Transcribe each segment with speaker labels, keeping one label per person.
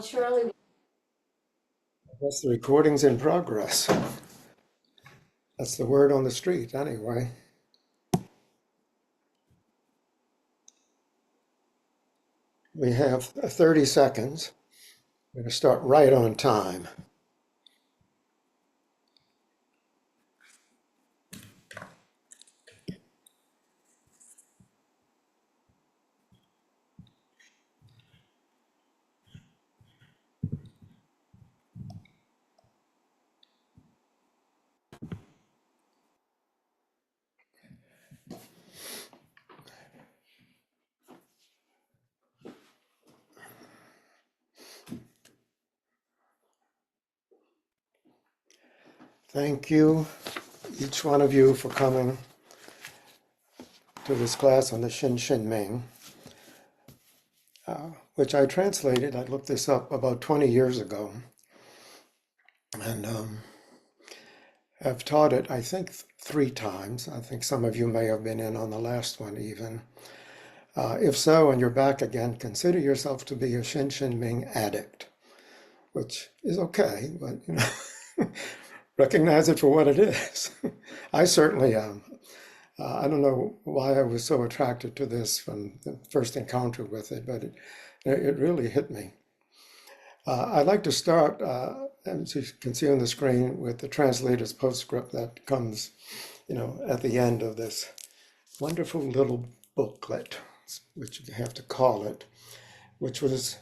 Speaker 1: Guess the recording's in progress. That's the word on the street, anyway. We have 30 seconds. We're going to start right on time. Thank you, each one of you, for coming to this class on the Hsin Shing Ming, which I translated. I looked this up about 20 years ago, and have taught it, I think, 3 times. I think some of you may have been in on the last one even. If so, and you're back again, consider yourself to be a Hsin Shing Ming addict, which is okay, but recognize it for what it is. I certainly am. I don't know why I was so attracted to this from the first encounter with it, but it really hit me. I'd like to start, as you can see on the screen, with the translator's postscript that comes, at the end of this wonderful little booklet, which you have to call it, which was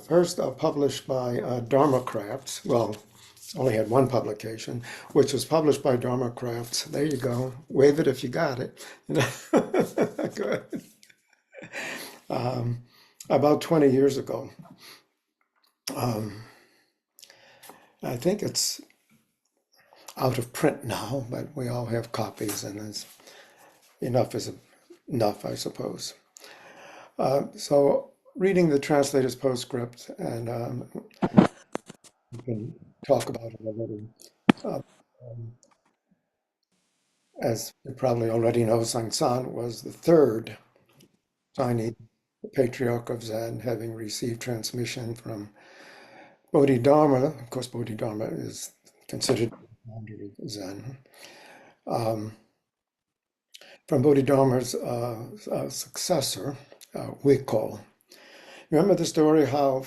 Speaker 1: first published by Dharma Crafts. Well, only had one publication, which was published by Dharma Crafts. There you go. Wave it if you got it. Good. About 20 years ago. I think it's out of print now, but we all have copies, and enough is enough, I suppose. So reading the translator's postscript, and we can talk about it a little. As you probably already know, Tseng Ts'an was the third Chinese patriarch of Zen, having received transmission from Bodhidharma. Of course, Bodhidharma is considered the founder of Zen. From Bodhidharma's successor, Wiko. Remember the story how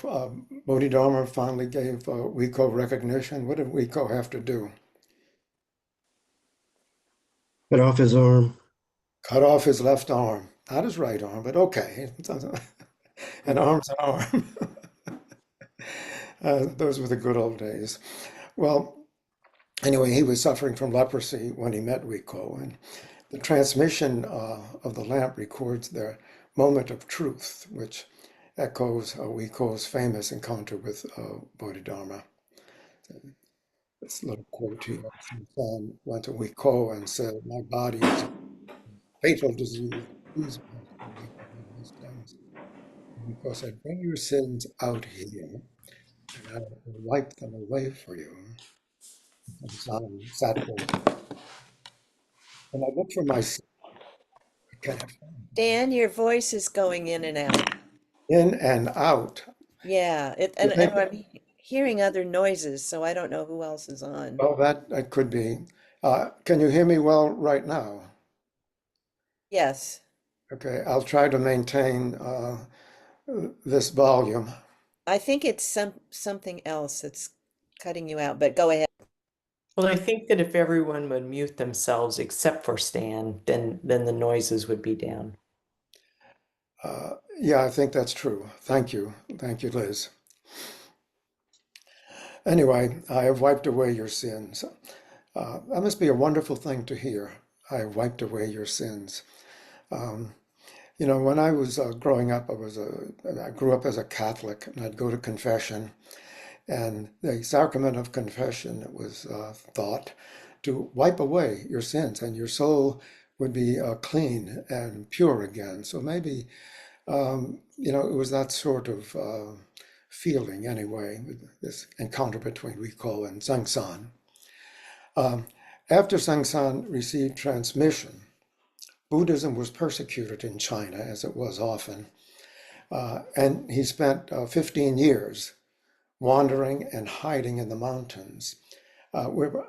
Speaker 1: Bodhidharma finally gave Wiko recognition? What did Wiko have to do?
Speaker 2: Cut off his arm.
Speaker 1: Cut off his left arm. Not his right arm, but okay. An arm's an arm. Those were the good old days. Well, anyway, he was suffering from leprosy when he met Wiko, and the transmission of the lamp records their moment of truth, which echoes Wiko's famous encounter with Bodhidharma. This little quote here: Son went to Wiko and said, "My body is a fatal disease. Please Wiko said, bring your sins out here, and I will wipe them away for you." And Son sat there. And I looked for my sin. I can't find it.
Speaker 3: Dan, your voice is going in and out.
Speaker 1: In and out.
Speaker 3: Yeah, and I'm hearing other noises, so I don't know who else is on.
Speaker 1: Well, that could be. Can you hear me well right now?
Speaker 3: Yes.
Speaker 1: Okay, I'll try to maintain this volume.
Speaker 3: I think it's something else that's cutting you out, but go ahead.
Speaker 4: Well, I think that if everyone would mute themselves except for Stan, then the noises would be down.
Speaker 1: Yeah, I think that's true. Thank you. Thank you, Liz. Anyway, I have wiped away your sins. That must be a wonderful thing to hear. I have wiped away your sins. When I was growing up, I grew up as a Catholic, and I'd go to confession. And the sacrament of confession was thought to wipe away your sins, and your soul would be clean and pure again. So maybe, it was that sort of feeling anyway, with this encounter between Wiko and Tseng Ts'an. After Tseng Ts'an received transmission, Buddhism was persecuted in China, as it was often. And he spent 15 years wandering and hiding in the mountains. We're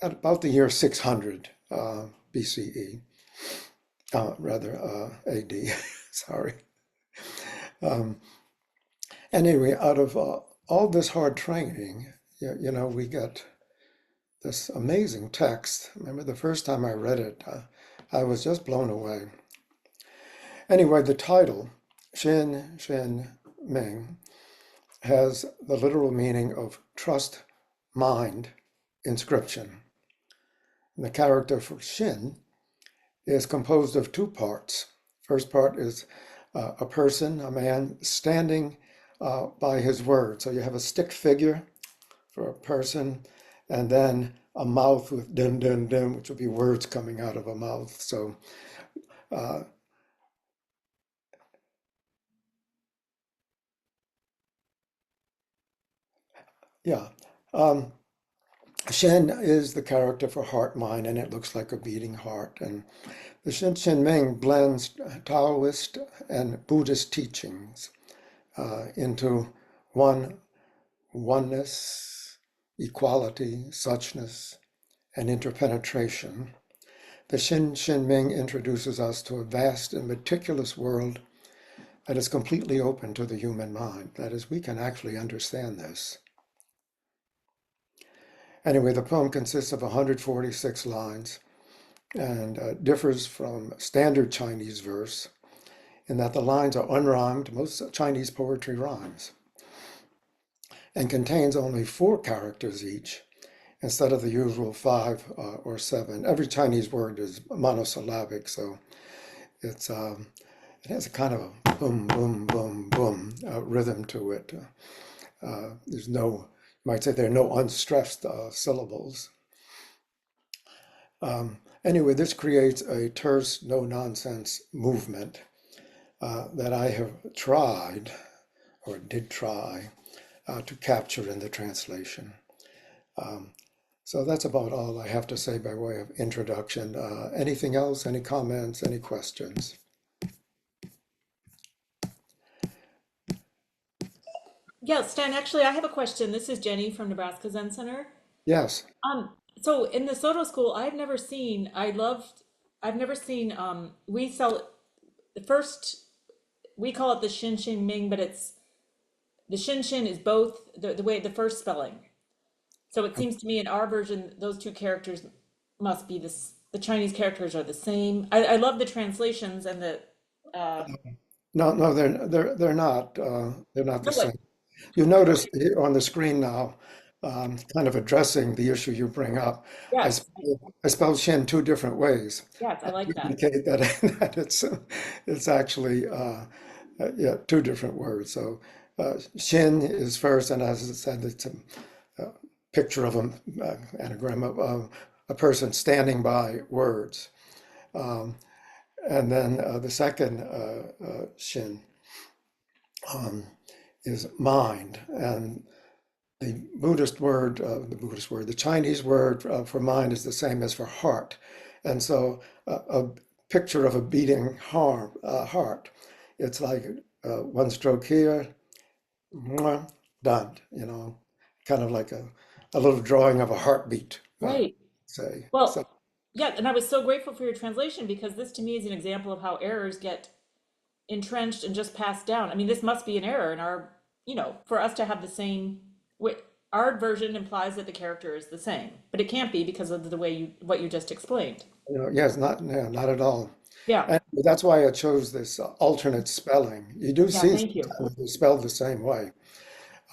Speaker 1: at about the year 600 BCE, rather AD, sorry. Um, anyway, out of all this hard training, we get this amazing text. Remember the first time I read it, I was just blown away. Anyway, the title, Hsin Shing Ming, has the literal meaning of trust, mind, inscription. And the character for Hsin is composed of two parts. First part is a person, a man, standing by his word. So you have a stick figure for a person, and then a mouth with dun dun dun, which will be words coming out of a mouth. So yeah. Shen is the character for heart mind, and it looks like a beating heart. And the Hsin Shing Ming blends Taoist and Buddhist teachings into oneness, equality, suchness, and interpenetration. The Hsin Shing Ming introduces us to a vast and meticulous world that is completely open to the human mind. That is, we can actually understand this. Anyway, the poem consists of 146 lines and differs from standard Chinese verse in that the lines are unrhymed. Most Chinese poetry rhymes, and contains only 4 characters each instead of the usual 5 or 7. Every Chinese word is monosyllabic, so it has a kind of a boom, boom, boom, boom rhythm to it. There's no, you might say there are no unstressed syllables. Anyway, this creates a terse, no-nonsense movement that I have tried, or did try, to capture in the translation. So that's about all I have to say by way of introduction. Anything else, any comments, any questions?
Speaker 5: Yeah, Stan, actually, I have a question. This is Jenny from Nebraska Zen Center.
Speaker 1: Yes.
Speaker 5: So in the Soto school, I've never seen, we sell, the first, we call it the Hsin Shing Ming, but the Shin Shin is both the way, the first spelling. So it seems to me in our version, those two characters must be the Chinese characters are the same. I love the translations and uh,
Speaker 1: No, they're not. They're not the
Speaker 5: no, what,
Speaker 1: same. You notice here on the screen now, kind of addressing the issue you bring up. I,
Speaker 5: yes,
Speaker 1: sp- I spelled Shin 2 different ways
Speaker 5: yes, I
Speaker 1: to
Speaker 5: like that.
Speaker 1: indicate that, that it's actually yeah, 2 different words. So Shin is first, and as I said, it's a picture of an anagram of a person standing by words. Um, and then the second Shin um, is mind, and the Chinese word for mind is the same as for heart. And so a picture of a beating heart, it's like one stroke here, mwah, done, kind of like a little drawing of a heartbeat,
Speaker 5: Right.
Speaker 1: say. So,
Speaker 5: Well, yeah, and I was so grateful for your translation because this to me is an example of how errors get entrenched and just passed down. I mean, this must be an error in our, for us to have the same, our version implies that the character is the same, but it can't be because of the way what you just explained.
Speaker 1: yes, not at all.
Speaker 5: Yeah,
Speaker 1: And that's why I chose this alternate spelling. You do
Speaker 5: yeah,
Speaker 1: see
Speaker 5: thank you.
Speaker 1: sometimes they're spelled the same way.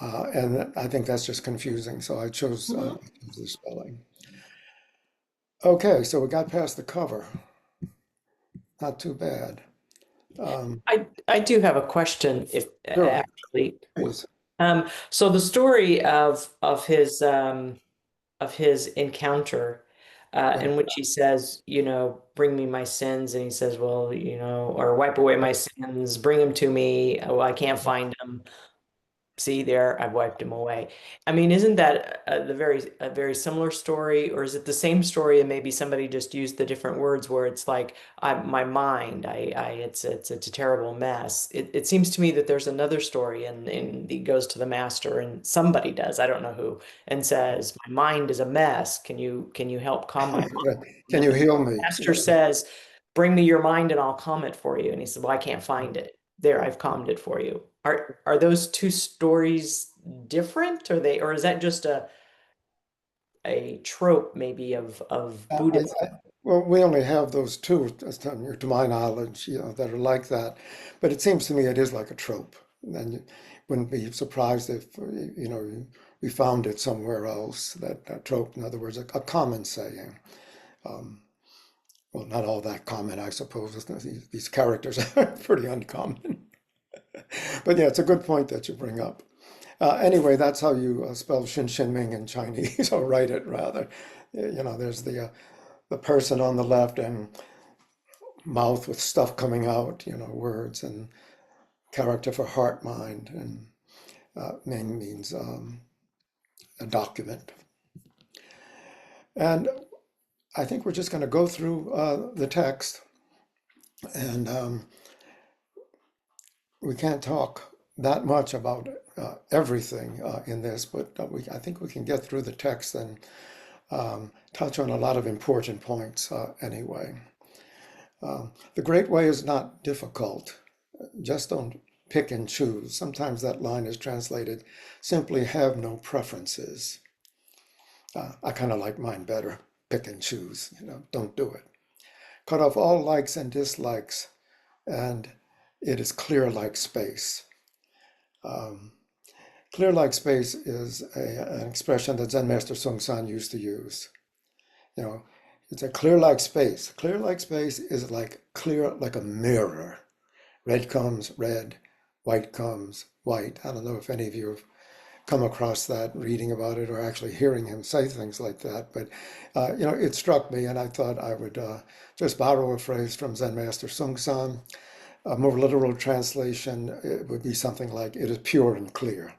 Speaker 1: And I think that's just confusing. So I chose
Speaker 5: Mhm.
Speaker 1: the spelling. Okay, so we got past the cover. Not too bad. Um,
Speaker 4: I do have a question if
Speaker 1: sure,
Speaker 4: actually.
Speaker 1: please.
Speaker 4: So the story of his encounter,
Speaker 1: Yeah.
Speaker 4: in which he says, bring me my sins, and he says, well, or wipe away my sins, bring them to me. Oh, I can't find them. see there, I've wiped him away. I mean, isn't that a very similar story, or is it the same story and maybe somebody just used the different words where it's like my mind, it's a terrible mess. It seems to me that there's another story and he goes to the master and somebody does, I don't know who, and says, my mind is a mess. Can you help calm my mind?
Speaker 1: Can you heal me?
Speaker 4: Master says, bring me your mind and I'll calm it for you. And he said, well, I can't find it. There, I've calmed it for you. Are those two stories different? Or is that just a trope maybe of Buddhism?
Speaker 1: Well, we only have those two, to my knowledge, that are like that. But it seems to me it is like a trope. And you wouldn't be surprised if, we found it somewhere else, that trope. In other words, a common saying. Well, not all that common, I suppose. These characters are pretty uncommon. But yeah, it's a good point that you bring up. Anyway, that's how you spell Hsin Shing Ming in Chinese, or write it rather. There's the person on the left and mouth with stuff coming out, words, and character for heart, mind, and Ming means a document. And I think we're just going to go through the text, and we can't talk that much about everything in this, but I think we can get through the text and touch on a lot of important points anyway. The Great Way is not difficult. Just don't pick and choose. Sometimes that line is translated, simply have no preferences. I kind of like mine better. Pick and choose, don't do it. Cut off all likes and dislikes, and it is clear like space. Clear like space is an expression that Zen Master Tseng Ts'an used to use. It's a clear like space. Clear like space is like clear like a mirror. Red comes red, white comes white. I don't know if any of you have come across that, reading about it, or actually hearing him say things like that. But, it struck me, and I thought I would just borrow a phrase from Zen Master Tseng Ts'an. A more literal translation, it would be something like, it is pure and clear.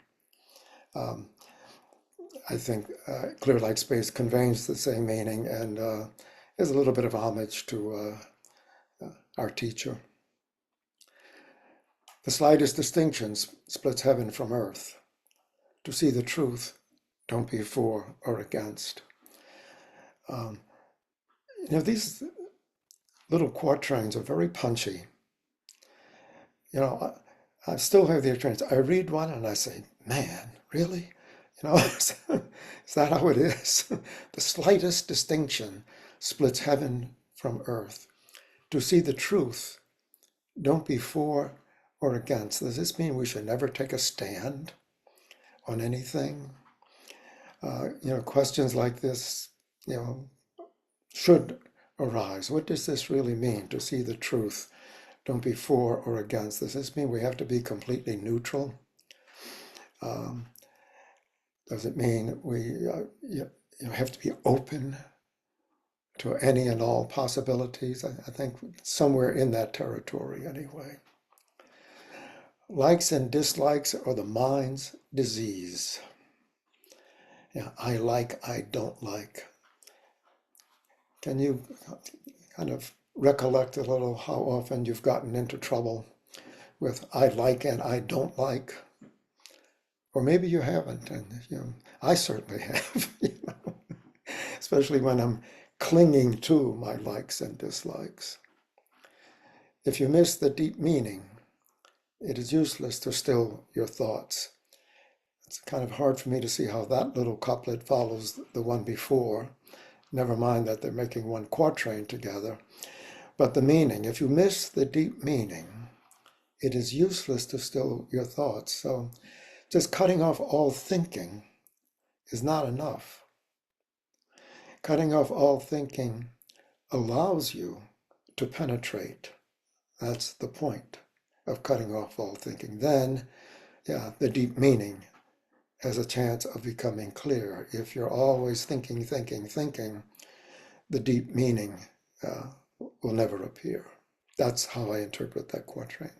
Speaker 1: I think clear like space conveys the same meaning and is a little bit of homage to our teacher. The slightest distinction splits heaven from earth. To see the truth, don't be for or against. These little quatrains are very punchy. I still have the experience. I read one and I say, man, really? Is that how it is? The slightest distinction splits heaven from earth. To see the truth, don't be for or against. Does this mean we should never take a stand on anything? Questions like this, should arise. What does this really mean, to see the truth? Don't be for or against. Does this mean we have to be completely neutral? Does it mean we have to be open to any and all possibilities? I think somewhere in that territory anyway. Likes and dislikes are the mind's disease. I like, I don't like. Can you kind of recollect a little how often you've gotten into trouble with I like and I don't like? Or maybe you haven't, and I certainly have, especially when I'm clinging to my likes and dislikes. If you miss the deep meaning, it is useless to still your thoughts. It's kind of hard for me to see how that little couplet follows the one before. Never mind that they're making one quatrain together. But the meaning, if you miss the deep meaning, it is useless to still your thoughts. So just cutting off all thinking is not enough. Cutting off all thinking allows you to penetrate. That's the point of cutting off all thinking. Then, the deep meaning has a chance of becoming clear. If you're always thinking, the deep meaning will never appear. That's how I interpret that quatrain.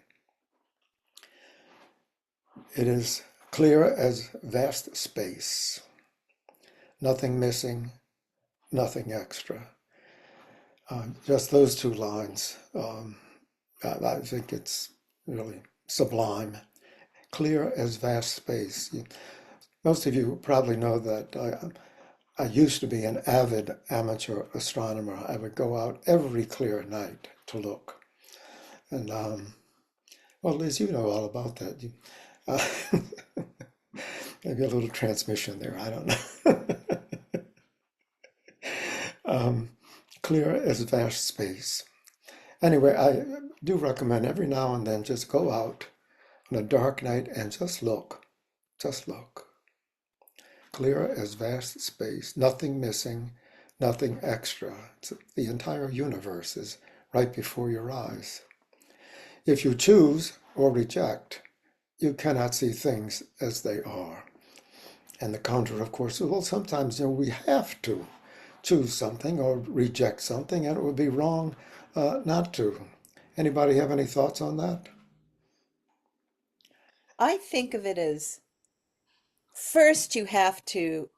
Speaker 1: It is Clear as vast space, nothing missing, nothing extra. Just those two lines, I think it's really sublime. Clear as vast space. Most of you probably know that I used to be an avid amateur astronomer. I would go out every clear night to look. And well, Liz, you know all about that. Uh, maybe a little transmission there. I don't know. Clear as vast space. Anyway, I do recommend every now and then just go out on a dark night and just look. Just look. Clear as vast space, nothing missing, nothing extra. The entire universe is right before your eyes. If you choose or reject, you cannot see things as they are. And the counter, of course, well, sometimes we have to choose something or reject something, and it would be wrong not to. Anybody have any thoughts on that?
Speaker 3: I think of it as first you have to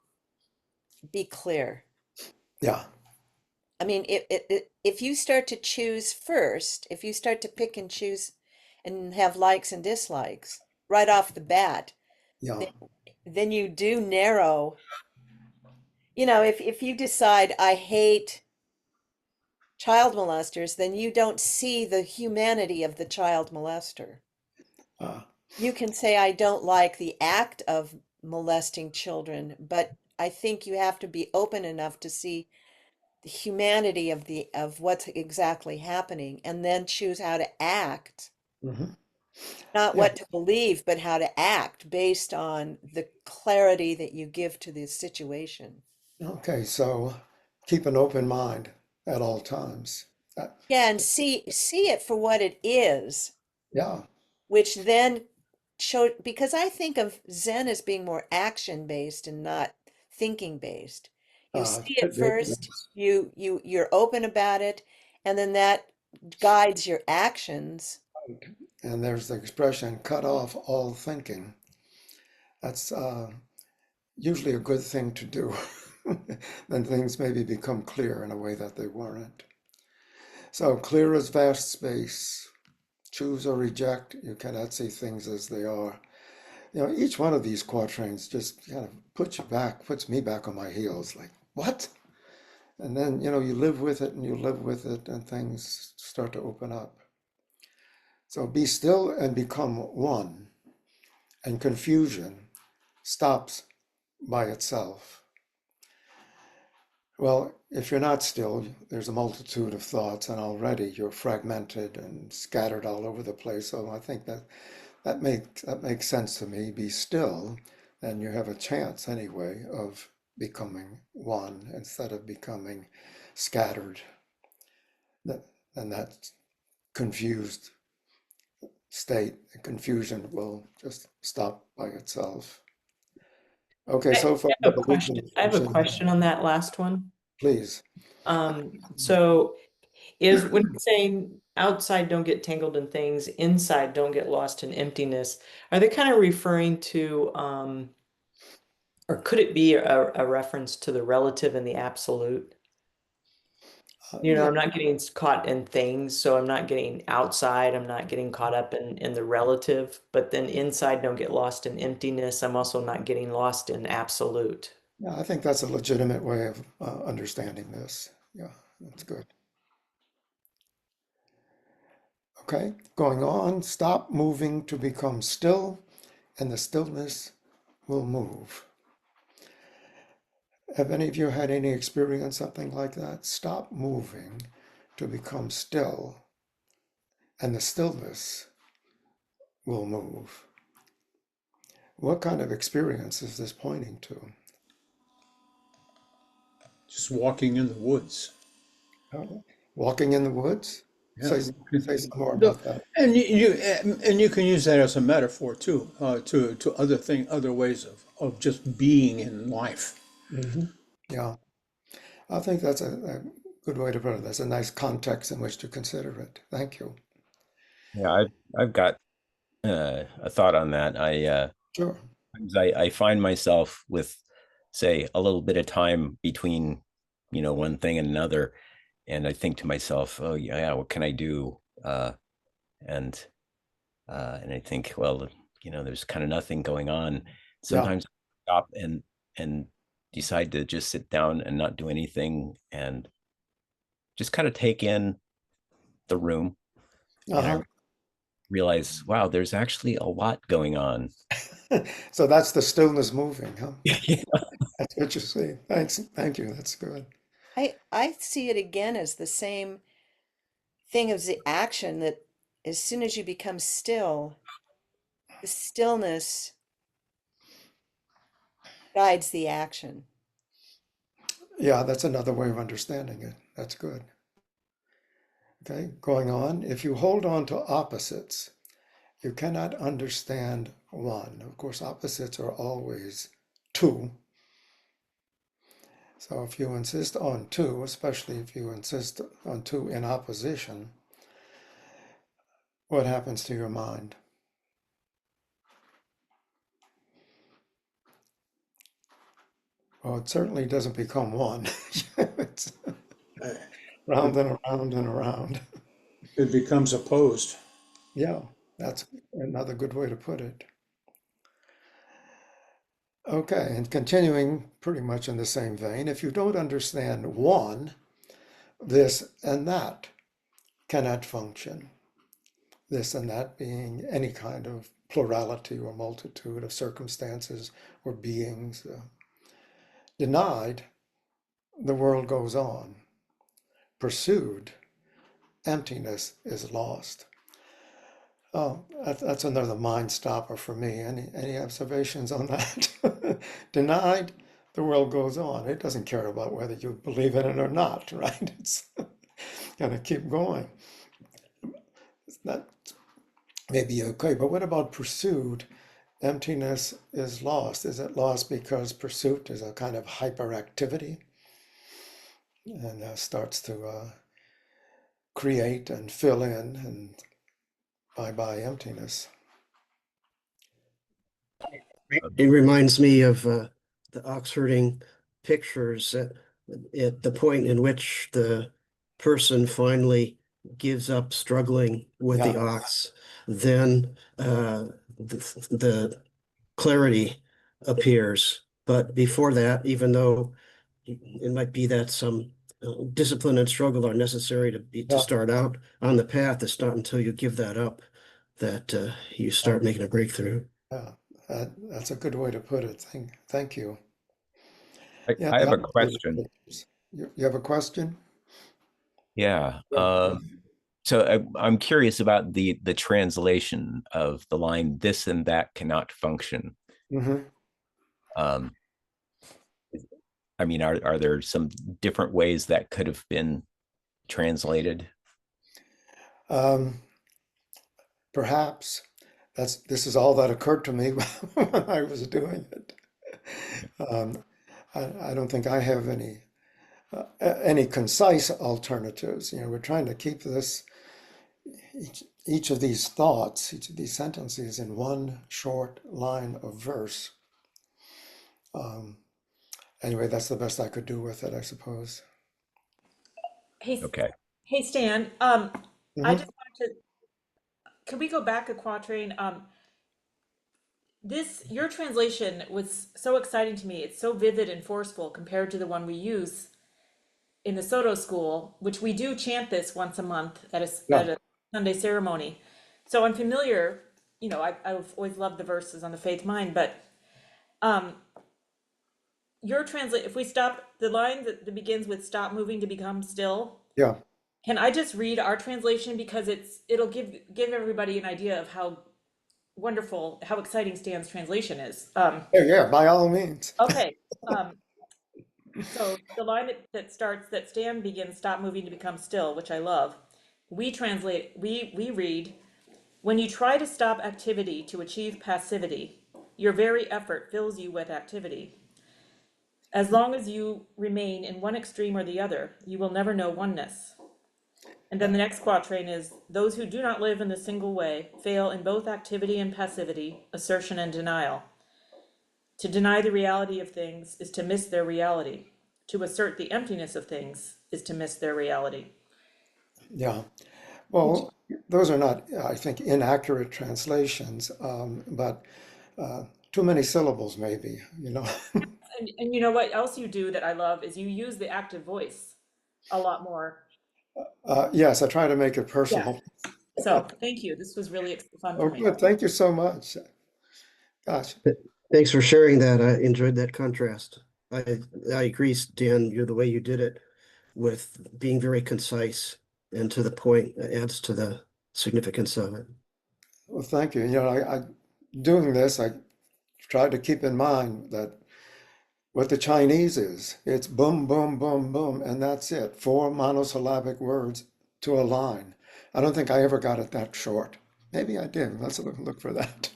Speaker 3: be clear.
Speaker 1: Yeah,
Speaker 3: I mean, if you start to choose first, if you start to pick and choose and have likes and dislikes right off the bat,
Speaker 1: yeah,
Speaker 3: then you do narrow. If you decide I hate child molesters, then you don't see the humanity of the child molester.
Speaker 1: uh,
Speaker 3: You can say I don't like the act of molesting children, but I think you have to be open enough to see the humanity of what's exactly happening and then choose how to act,
Speaker 1: mhm,
Speaker 3: not
Speaker 1: yeah.
Speaker 3: what to believe, but how to act based on the clarity that you give to the situation.
Speaker 1: Okay, so keep an open mind at all times. Uh,
Speaker 3: Yeah, and see it for what it is,
Speaker 1: yeah,
Speaker 3: which then show, because I think of Zen as being more action based and not thinking based. You see it
Speaker 1: could be,
Speaker 3: first,
Speaker 1: yes.
Speaker 3: you're open about it, and then that guides your actions.
Speaker 1: And there's the expression, cut off all thinking. That's usually a good thing to do. Then things maybe become clear in a way that they weren't. So clear as vast space, choose or reject, you cannot see things as they are. Each one of these quatrains just kind of puts me back on my heels, like, what? And then, you live with it and you live with it and things start to open up. So be still and become one, and confusion stops by itself. Well, if you're not still, there's a multitude of thoughts, and already you're fragmented and scattered all over the place. So I think that makes sense to me. Be still, and you have a chance anyway of becoming one instead of becoming scattered. And that confused state, confusion will just stop by itself. Okay,
Speaker 4: I
Speaker 1: so far,
Speaker 4: have a question. I have a question on that last one.
Speaker 1: please.
Speaker 4: So is when it's saying outside don't get tangled in things, inside don't get lost in emptiness, are they kind of referring to, or could it be a reference to the relative and the absolute?
Speaker 1: Yeah,
Speaker 4: I'm not getting caught in things, so I'm not getting outside, I'm not getting caught up in the relative, but then inside don't get lost in emptiness. I'm also not getting lost in absolute.
Speaker 1: yeah, I think that's a legitimate way of understanding this. Yeah, that's good. Okay, going on, stop moving to become still, and the stillness will move. Have any of you had any experience something like that? Stop moving to become still, and the stillness will move. What kind of experience is this pointing to?
Speaker 6: Just walking in the woods.
Speaker 1: Walking in the woods?
Speaker 6: Yeah.
Speaker 1: Say some more
Speaker 6: No,
Speaker 1: about that.
Speaker 6: and you can use that as a metaphor too, to other ways of just being in life.
Speaker 1: Hmm. Yeah, I think that's a good way to put it. That's a nice context in which to consider it. Thank you.
Speaker 7: Yeah, I've got a thought on that.
Speaker 1: Sure.
Speaker 7: Sometimes I find myself with, say, a little bit of time between, one thing and another, and I think to myself, oh yeah, what can I do? And and I think, well, there's kind of nothing going on.
Speaker 1: Yeah.
Speaker 7: Sometimes I stop and decide to just sit down and not do anything and just kind of take in the room, and I
Speaker 1: Uh-huh.
Speaker 7: realize, wow, there's actually a lot going on.
Speaker 1: So that's the stillness moving, huh?
Speaker 7: Yeah.
Speaker 1: That's what you see. Thanks. Thank you. That's good.
Speaker 3: I see it again as the same thing as the action that as soon as you become still, the stillness guides the action.
Speaker 1: Yeah, that's another way of understanding it. That's good. Okay, going on. If you hold on to opposites, you cannot understand one. Of course, opposites are always two. So if you insist on two, especially if you insist on two in opposition, what happens to your mind? Well, it certainly doesn't become one. It's round and around and around.
Speaker 6: It becomes opposed.
Speaker 1: Yeah, that's another good way to put it. Okay, and continuing pretty much in the same vein, if you don't understand one, this and that cannot function. This and that being any kind of plurality or multitude of circumstances or beings. Denied, the world goes on. Pursued, emptiness is lost. Oh, that's another mind stopper for me. Any observations on that? Denied, the world goes on. It doesn't care about whether you believe in it or not, right? It's gonna keep going. That may be okay, but what about pursued? Emptiness is lost. Is it lost because pursuit is a kind of hyperactivity and starts to create and fill in, and bye emptiness?
Speaker 2: It reminds me of the ox herding pictures at the point in which the person finally gives up struggling with
Speaker 1: Yeah,
Speaker 2: the ox, then the clarity appears. But before that, even though it might be that some discipline and struggle are necessary to
Speaker 1: yeah,
Speaker 2: start out on the path, it's not until you give that up that you start making a breakthrough.
Speaker 1: yeah. That's a good way to put it. Thank you.
Speaker 7: I,
Speaker 1: Yeah,
Speaker 7: I
Speaker 1: the
Speaker 7: have a
Speaker 1: opposite of
Speaker 7: question.
Speaker 1: pictures. You have a question?
Speaker 7: Yeah.
Speaker 1: Yeah.
Speaker 7: So I'm curious about the translation of the line "this and that cannot function."
Speaker 1: Hmm.
Speaker 7: Um, I mean, are there some different ways that could have been translated?
Speaker 1: Um, Perhaps this is all that occurred to me when I was doing it. Um, I don't think I have any concise alternatives. We're trying to keep each of these thoughts, each of these sentences in one short line of verse. Um, anyway, that's the best I could do with it, I suppose.
Speaker 5: Hey,
Speaker 7: Okay.
Speaker 5: hey Stan, I
Speaker 1: Hmm.
Speaker 5: just wanted to, could we go back a quatrain? Your translation was so exciting to me. It's so vivid and forceful compared to the one we use in the Soto school, which we do chant this once a month
Speaker 1: Yeah,
Speaker 5: at a Sunday ceremony. So I'm familiar, I've always loved the verses on the faith mind, but um, if we stop the line that begins with stop moving to become still,
Speaker 1: yeah,
Speaker 5: can I just read our translation because it'll give everybody an idea of how wonderful, how exciting Stan's translation is.
Speaker 1: yeah. By all means.
Speaker 5: Okay. Um, so the line that starts that Stan begins stop moving to become still, which I love. We read, when you try to stop activity to achieve passivity, your very effort fills you with activity. As long as you remain in one extreme or the other, you will never know oneness. And then the next quatrain is, those who do not live in the single way fail in both activity and passivity, assertion and denial. To deny the reality of things is to miss their reality. To assert the emptiness of things is to miss their reality.
Speaker 1: Yeah. Well, those are not, I think, inaccurate translations, but too many syllables, maybe, you know.
Speaker 5: And you know what else you do that I love is you use the active voice a lot more.
Speaker 1: Yes, I try to make it
Speaker 5: Yeah.
Speaker 1: personal.
Speaker 5: So thank you. This was really fun
Speaker 1: Oh,
Speaker 5: for me.
Speaker 1: good. Thank you so much. Gosh.
Speaker 2: Thanks for sharing that. I enjoyed that contrast. I agree, Dan, the way you did it with being very concise and to the point adds to the significance of it.
Speaker 1: Well, thank you. You know, doing this, I try to keep in mind that what the Chinese is, it's boom, boom, boom, boom, and that's it. 4 monosyllabic words to a line. I don't think I ever got it that short. Maybe I did. Let's look for that.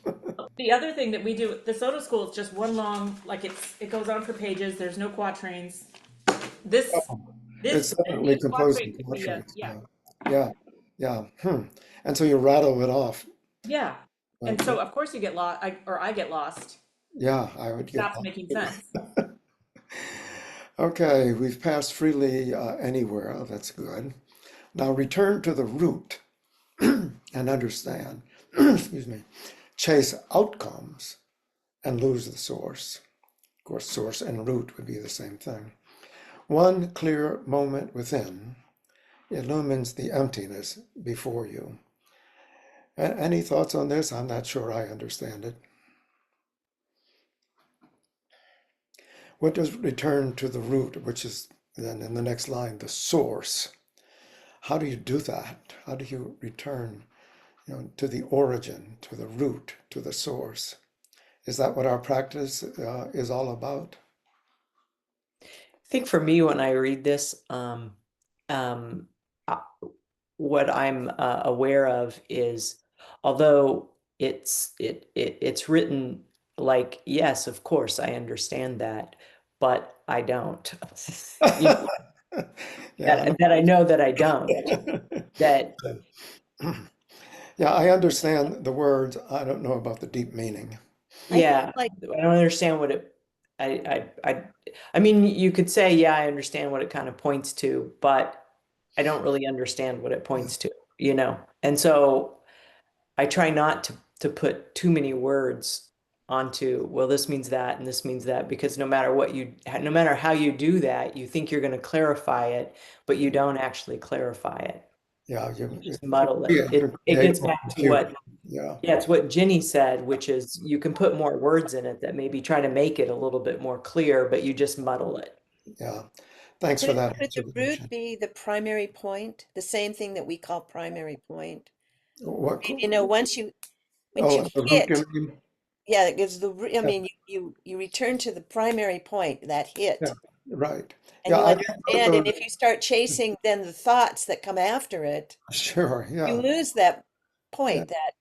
Speaker 5: The other thing that we do, the Soto School is just one long, like it goes on for pages. There's no quatrains. This
Speaker 1: It's
Speaker 5: this
Speaker 1: definitely composed in
Speaker 5: quatrain could be
Speaker 1: quatrains.
Speaker 5: yeah.
Speaker 1: Yeah, yeah. And so you rattle it off.
Speaker 5: Yeah. And so of course you get lost, I get lost.
Speaker 1: Yeah, I would
Speaker 5: It
Speaker 1: get
Speaker 5: stops making sense.
Speaker 1: Okay, we've passed freely anywhere. That's good. Now return to the root and understand, excuse me, chase outcomes and lose the source. Of course, source and root would be the same thing. One clear moment within illumines the emptiness before you. Any thoughts on this? I'm not sure I understand it. What does return to the root, which is then in the next line, the source? How do you do that? How do you return, to the origin, to the root, to the source? Is that what our practice is all about?
Speaker 4: I think for me, when I read this, um, uh, what I'm aware of is, although it's written like, yes, of course, I understand that, but I don't. You know,
Speaker 1: Yeah,
Speaker 4: that I know that I don't. That
Speaker 1: yeah, I understand the words. I don't know about the deep meaning.
Speaker 4: yeah,
Speaker 3: like
Speaker 4: I don't understand what it. I mean, you could say, yeah, I understand what it kind of points to, but I don't really understand what it points to, you know? And so I try not to put too many words onto, well, this means that and this means that, because no matter how you do that, you think you're going to clarify it, but you don't actually clarify it.
Speaker 1: Yeah,
Speaker 4: You just muddle it.
Speaker 1: yeah,
Speaker 4: It
Speaker 1: create
Speaker 4: gets
Speaker 1: more
Speaker 4: back to
Speaker 1: confusion.
Speaker 4: what,
Speaker 1: Yeah,
Speaker 4: yeah, it's what Ginny said, which is you can put more words in it that maybe try to make it a little bit more clear, but you just muddle it.
Speaker 1: yeah. Thanks for that
Speaker 3: could the
Speaker 1: observation.
Speaker 3: root be the primary point? The same thing that we call primary point?
Speaker 1: What?
Speaker 3: You know, once you
Speaker 1: The root,
Speaker 3: hit,
Speaker 1: you mean?
Speaker 3: yeah, it gives I
Speaker 1: Yeah,
Speaker 3: mean, you return to the primary point, that
Speaker 1: yeah,
Speaker 3: hit,
Speaker 1: right.
Speaker 3: and
Speaker 1: Yeah,
Speaker 3: you
Speaker 1: I think
Speaker 3: understand.
Speaker 1: those
Speaker 3: And if you start chasing then the thoughts that come after it,
Speaker 1: are, sure,
Speaker 3: you
Speaker 1: yeah,
Speaker 3: lose that
Speaker 1: yeah,
Speaker 3: point. That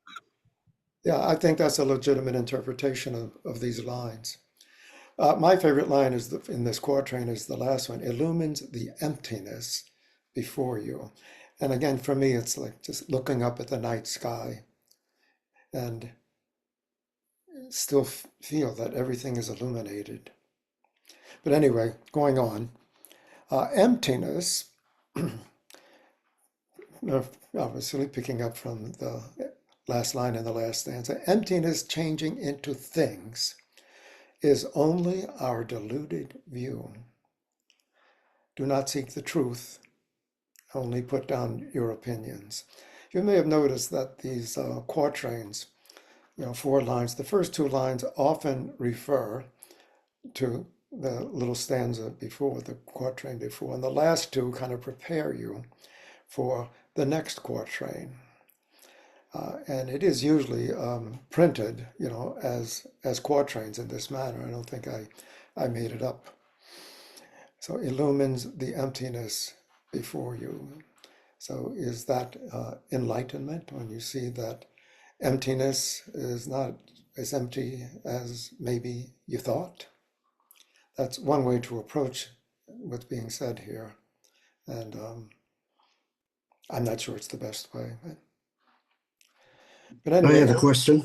Speaker 1: yeah. I think that's a legitimate interpretation of these lines. My favorite line is in this quatrain is the last one, illumines the emptiness before you. And again, for me, it's like just looking up at the night sky and still feel that everything is illuminated. But anyway, going on, emptiness, obviously picking up from the last line in the last stanza, emptiness changing into things is only our deluded view. Do not seek the truth, only put down your opinions. You may have noticed that these quatrains, 4 lines, the first 2 lines often refer to the little stanza before, the quatrain before, and the last 2 kind of prepare you for the next quatrain. And it is usually printed, as quatrains in this manner. I don't think I made it up. So illumines the emptiness before you. So is that enlightenment when you see that emptiness is not as empty as maybe you thought? That's one way to approach what's being said here. And I'm not sure it's the best way. But
Speaker 2: I
Speaker 1: anyway,
Speaker 2: have a question.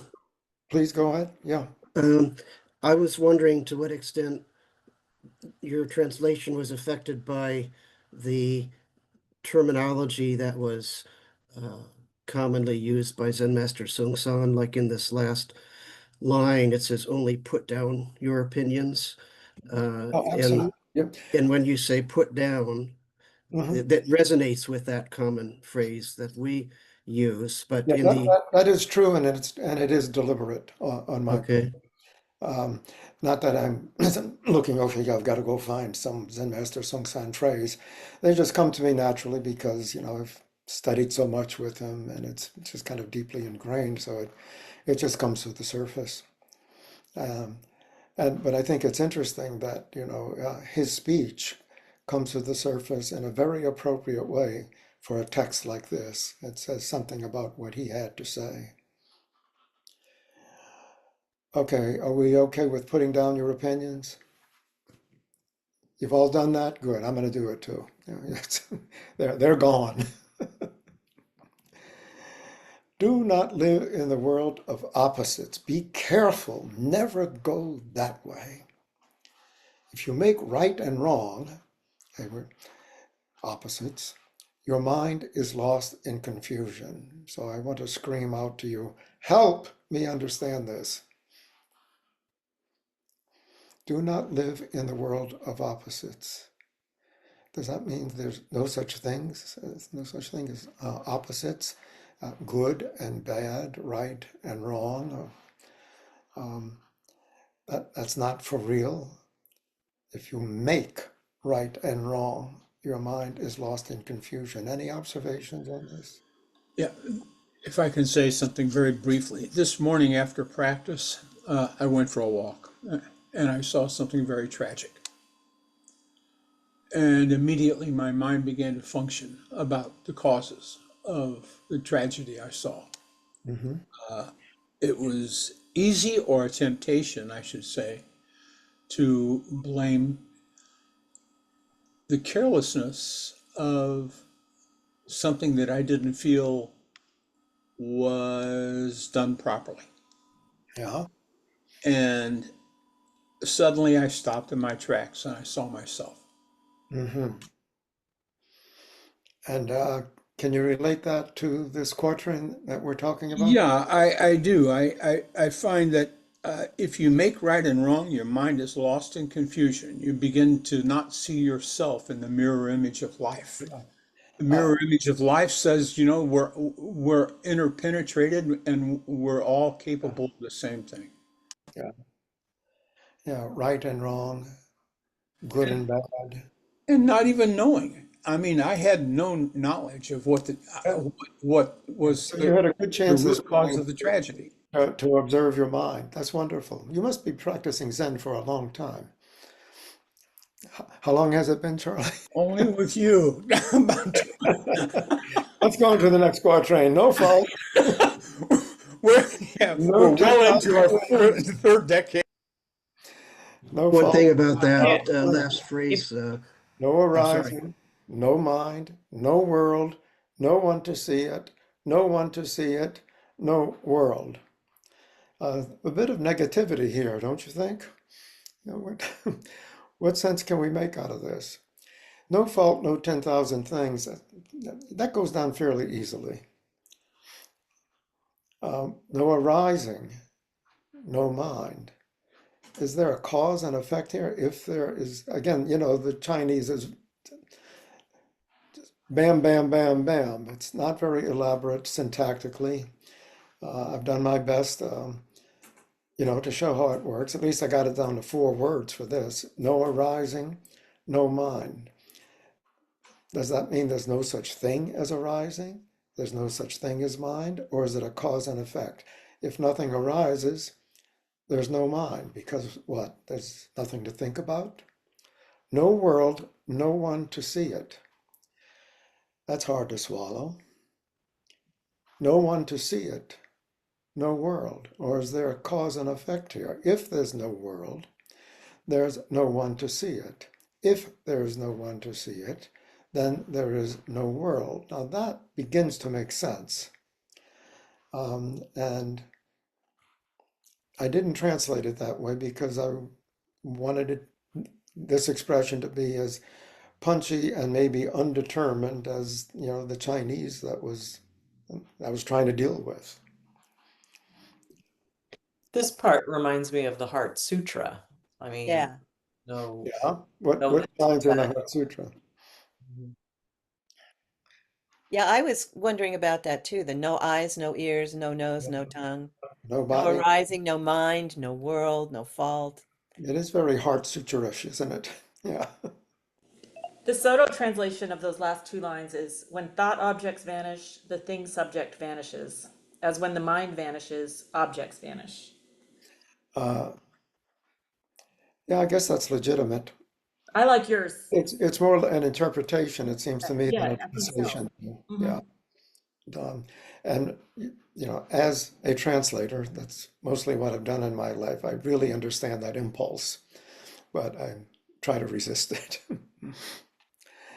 Speaker 1: please go ahead. Yeah.
Speaker 2: Um, I was wondering to what extent your translation was affected by the terminology that was commonly used by Zen Master Seung San, like in this last line, it says only put down your opinions.
Speaker 1: Oh,
Speaker 2: And
Speaker 1: absolutely. Yep.
Speaker 2: when you say put down,
Speaker 1: Mhm.
Speaker 2: that resonates with that common phrase that we use, but
Speaker 1: Yeah,
Speaker 2: in the,
Speaker 1: that is true, and it is deliberate on my part.
Speaker 2: okay,
Speaker 1: Um, Not that I'm looking, okay, I've got to go find some Zen Master Song San phrase. They just come to me naturally because, I've studied so much with him and it's just kind of deeply ingrained. So it just comes to the surface. Um, but I think it's interesting that, his speech comes to the surface in a very appropriate way for a text like this. It says something about what he had to say. Okay, are we okay with putting down your opinions? You've all done that? Good. I'm going to do it too. They're gone. Do not live in the world of opposites. Be careful. Never go that way. If you make right and wrong, they were opposites, your mind is lost in confusion. So I want to scream out to you, help me understand this. Do not live in the world of opposites. Does that mean there's no such things? No such thing as opposites, good and bad, right and wrong? That's not for real. If you make right and wrong, your mind is lost in confusion. Any observations on this?
Speaker 6: Yeah, if I can say something very briefly. This morning after practice, I went for a walk and I saw something very tragic. And immediately my mind began to function about the causes of the tragedy I saw.
Speaker 1: Mm-hmm.
Speaker 6: It was easy, or a temptation, I should say, to blame the carelessness of something that I didn't feel was done properly.
Speaker 1: Yeah.
Speaker 6: And suddenly I stopped in my tracks and I saw myself.
Speaker 1: Mm-hmm. And can you relate that to this quatrain that we're talking about?
Speaker 6: Yeah, I do. I find that if you make right and wrong, your mind is lost in confusion. You begin to not see yourself in the mirror image of life. The
Speaker 1: Uh,
Speaker 6: mirror image of life says, we're interpenetrated and we're all capable of the same thing.
Speaker 1: yeah. Yeah. Right and wrong, good
Speaker 6: And,
Speaker 1: and bad.
Speaker 6: and not even knowing. I mean, I had no knowledge of
Speaker 1: Yeah.
Speaker 6: what was
Speaker 1: So you had a good
Speaker 6: the
Speaker 1: chance this
Speaker 6: root cause
Speaker 1: morning
Speaker 6: of the tragedy.
Speaker 1: to observe your mind. That's wonderful. You must be practicing Zen for a long time. How long has it been, Charlie?
Speaker 6: Only with you.
Speaker 1: Let's go on to the next quatrain. No fault.
Speaker 6: We're, yeah,
Speaker 1: No
Speaker 6: we're well into our
Speaker 1: 10,000.
Speaker 6: third decade.
Speaker 1: No
Speaker 2: one
Speaker 1: fault.
Speaker 2: thing about
Speaker 4: Yeah.
Speaker 2: that last
Speaker 1: Wonderful.
Speaker 4: If
Speaker 2: phrase,
Speaker 1: No
Speaker 2: I'm sorry.
Speaker 1: arising, no mind, no world, no one to see it, no one to see it, no world. A bit of negativity here, don't you think? What sense can we make out of this? No fault, no 10,000 things. That goes down fairly easily. No arising, no mind. Is there a cause and effect here? If there is, again, the Chinese is bam, bam, bam, bam. It's not very elaborate syntactically. I've done my best, to show how it works. At least I got it down to 4 words for this. No arising, no mind. Does that mean there's no such thing as arising? There's no such thing as mind? Or is it a cause and effect? If nothing arises, there's no mind because what? There's nothing to think about? No world, no one to see it. That's hard to swallow. No one to see it, no world. Or is there a cause and effect here? If there's no world, there's no one to see it. If there's no one to see it, then there is no world. Now that begins to make sense. And I didn't translate it that way because I wanted this expression to be as punchy and maybe undetermined as, the Chinese that I was trying to deal with.
Speaker 4: This part reminds me of the Heart Sutra. I mean,
Speaker 3: Yeah.
Speaker 4: no,
Speaker 1: Yeah. What
Speaker 4: no.
Speaker 1: what lines in the Heart Sutra?
Speaker 3: Yeah, I was wondering about that too. The no eyes, no ears, no nose, no tongue,
Speaker 1: No
Speaker 3: no
Speaker 1: body.
Speaker 3: arising, no mind, no world, no fault.
Speaker 1: It is very Heart Sutra-ish, isn't it? Yeah.
Speaker 5: The Soto translation of those last two lines is when thought objects vanish, the thing subject vanishes. As when the mind vanishes, objects vanish.
Speaker 1: Uh, yeah, I guess that's legitimate.
Speaker 5: I like yours.
Speaker 1: It's more an interpretation, it seems to me, than
Speaker 5: Yeah,
Speaker 1: a
Speaker 5: I think so.
Speaker 1: translation.
Speaker 5: Mhm.
Speaker 1: Yeah. And as a translator, that's mostly what I've done in my life. I really understand that impulse, but I try to resist it.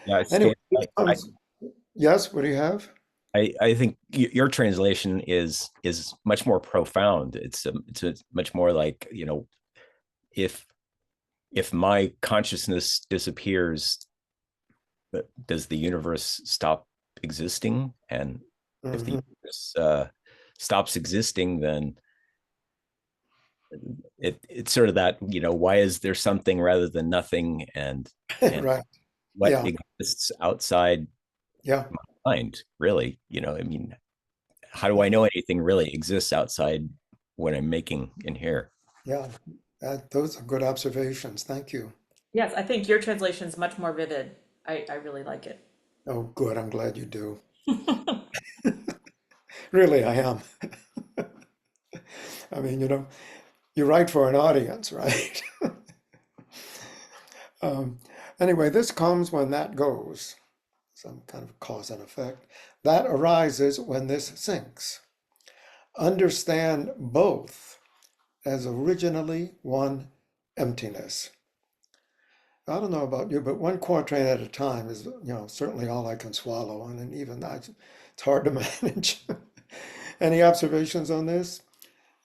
Speaker 7: Yeah,
Speaker 1: Anyway,
Speaker 7: Stan,
Speaker 1: yes, what do you have?
Speaker 7: I think your translation is much more profound. It's much more like, if my consciousness disappears, does the universe stop existing? And if the
Speaker 1: Mhm.
Speaker 7: universe stops existing, then it's sort of that, why is there something rather than nothing, and
Speaker 1: Right.
Speaker 7: what
Speaker 1: Yeah.
Speaker 7: exists outside
Speaker 1: Yeah.
Speaker 7: my mind, really? I mean, how do I know anything really exists outside what I'm making in here?
Speaker 1: Yeah. Those are good observations. Thank you.
Speaker 5: Yes, I think your translation is much more vivid. I really like it.
Speaker 1: Oh, good. I'm glad you do. Really, I am. I mean, you write for an audience, right? Um, anyway, this comes when that goes, some kind of cause and effect. That arises when this sinks. Understand both as originally one emptiness. I don't know about you, but one quatrain at a time is, certainly all I can swallow, and even that, it's hard to manage. Any observations on this?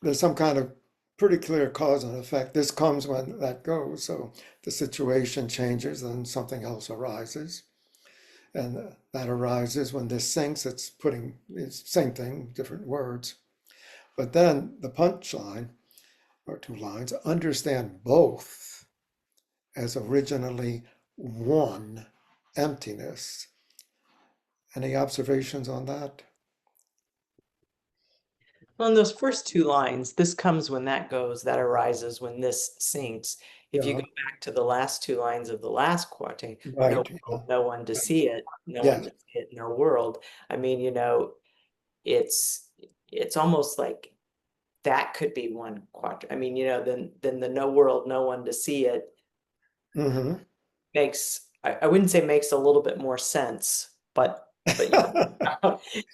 Speaker 1: There's some kind of pretty clear cause and effect. This comes when that goes. So the situation changes, and something else arises. And that arises when this sinks, it's same thing, different words. But then the punchline, or two lines, understand both as originally one emptiness. Any observations on that?
Speaker 4: Well, in those first two lines, this comes when that goes, that arises when this sinks. If you
Speaker 1: Yeah,
Speaker 4: go back to the last two lines of the last quoting, no
Speaker 1: right.
Speaker 4: world, no one to see it, no one
Speaker 1: Yes.
Speaker 4: to see it, no world. I mean, it's it's almost like that could be one quadrant. I mean, then the no world, no one to see it
Speaker 1: Hmm.
Speaker 4: makes, I wouldn't say makes a little bit more sense, but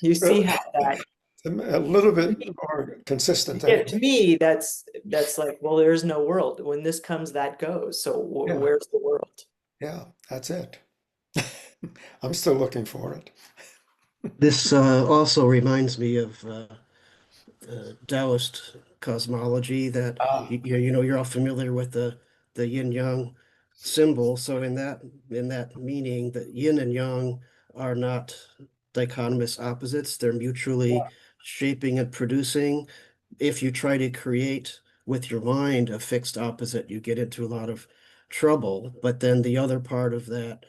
Speaker 4: you see how that,
Speaker 1: A little bit more consistent.
Speaker 4: yeah, to me, that's like, well, there's no world. When this comes, that goes. So
Speaker 1: Yeah,
Speaker 4: where's the world?
Speaker 1: yeah, that's it. I'm still looking for it.
Speaker 2: This also reminds me of Taoist cosmology that
Speaker 1: Ah,
Speaker 2: you're all familiar with the yin yang symbol. So in that meaning, that yin and yang are not dichotomous opposites. They're mutually shaping and producing. If you try to create with your mind a fixed opposite, you get into a lot of trouble. But then the other part of that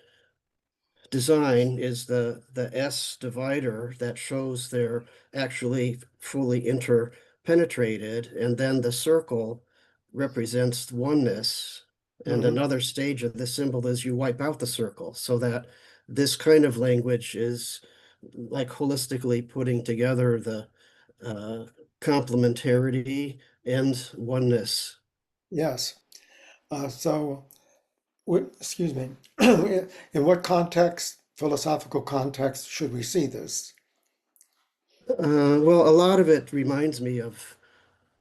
Speaker 2: design is the S divider that shows they're actually fully interpenetrated, and then the circle represents oneness. And
Speaker 1: mhm.
Speaker 2: another stage of the symbol is you wipe out the circle, so that this kind of language is like holistically putting together the complementarity and oneness.
Speaker 1: Yes. So, excuse me, in what context, philosophical context, should we see this?
Speaker 2: Well, a lot of it reminds me
Speaker 1: As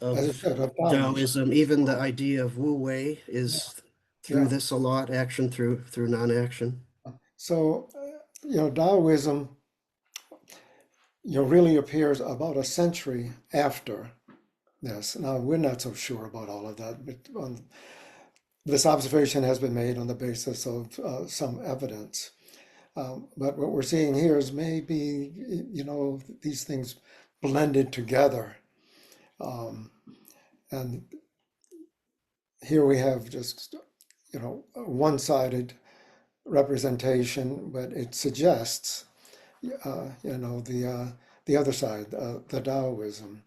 Speaker 1: I
Speaker 2: of
Speaker 1: said, of Taoism.
Speaker 2: Taoism. Even the idea of Wu Wei is through
Speaker 1: Yeah.
Speaker 2: this a lot, action through non-action.
Speaker 1: So, Taoism, really appears about a century after this. Now, we're not so sure about all of that, but this observation has been made on the basis of some evidence. But what we're seeing here is maybe, these things blended together. And here we have just, a one-sided representation, but it suggests, the other side, the Taoism.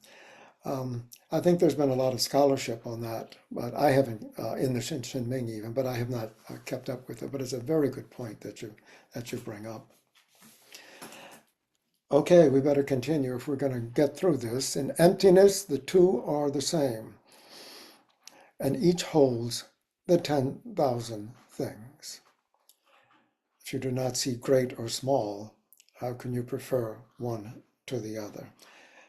Speaker 1: I think there's been a lot of scholarship on that, but I haven't, in the Hsin Shing Ming even, but I have not kept up with it. But it's a very good point that you bring up. Okay, we better continue if we're going to get through this. In emptiness, the two are the same, and each holds the 10,000 things. If you do not see great or small, how can you prefer one to the other?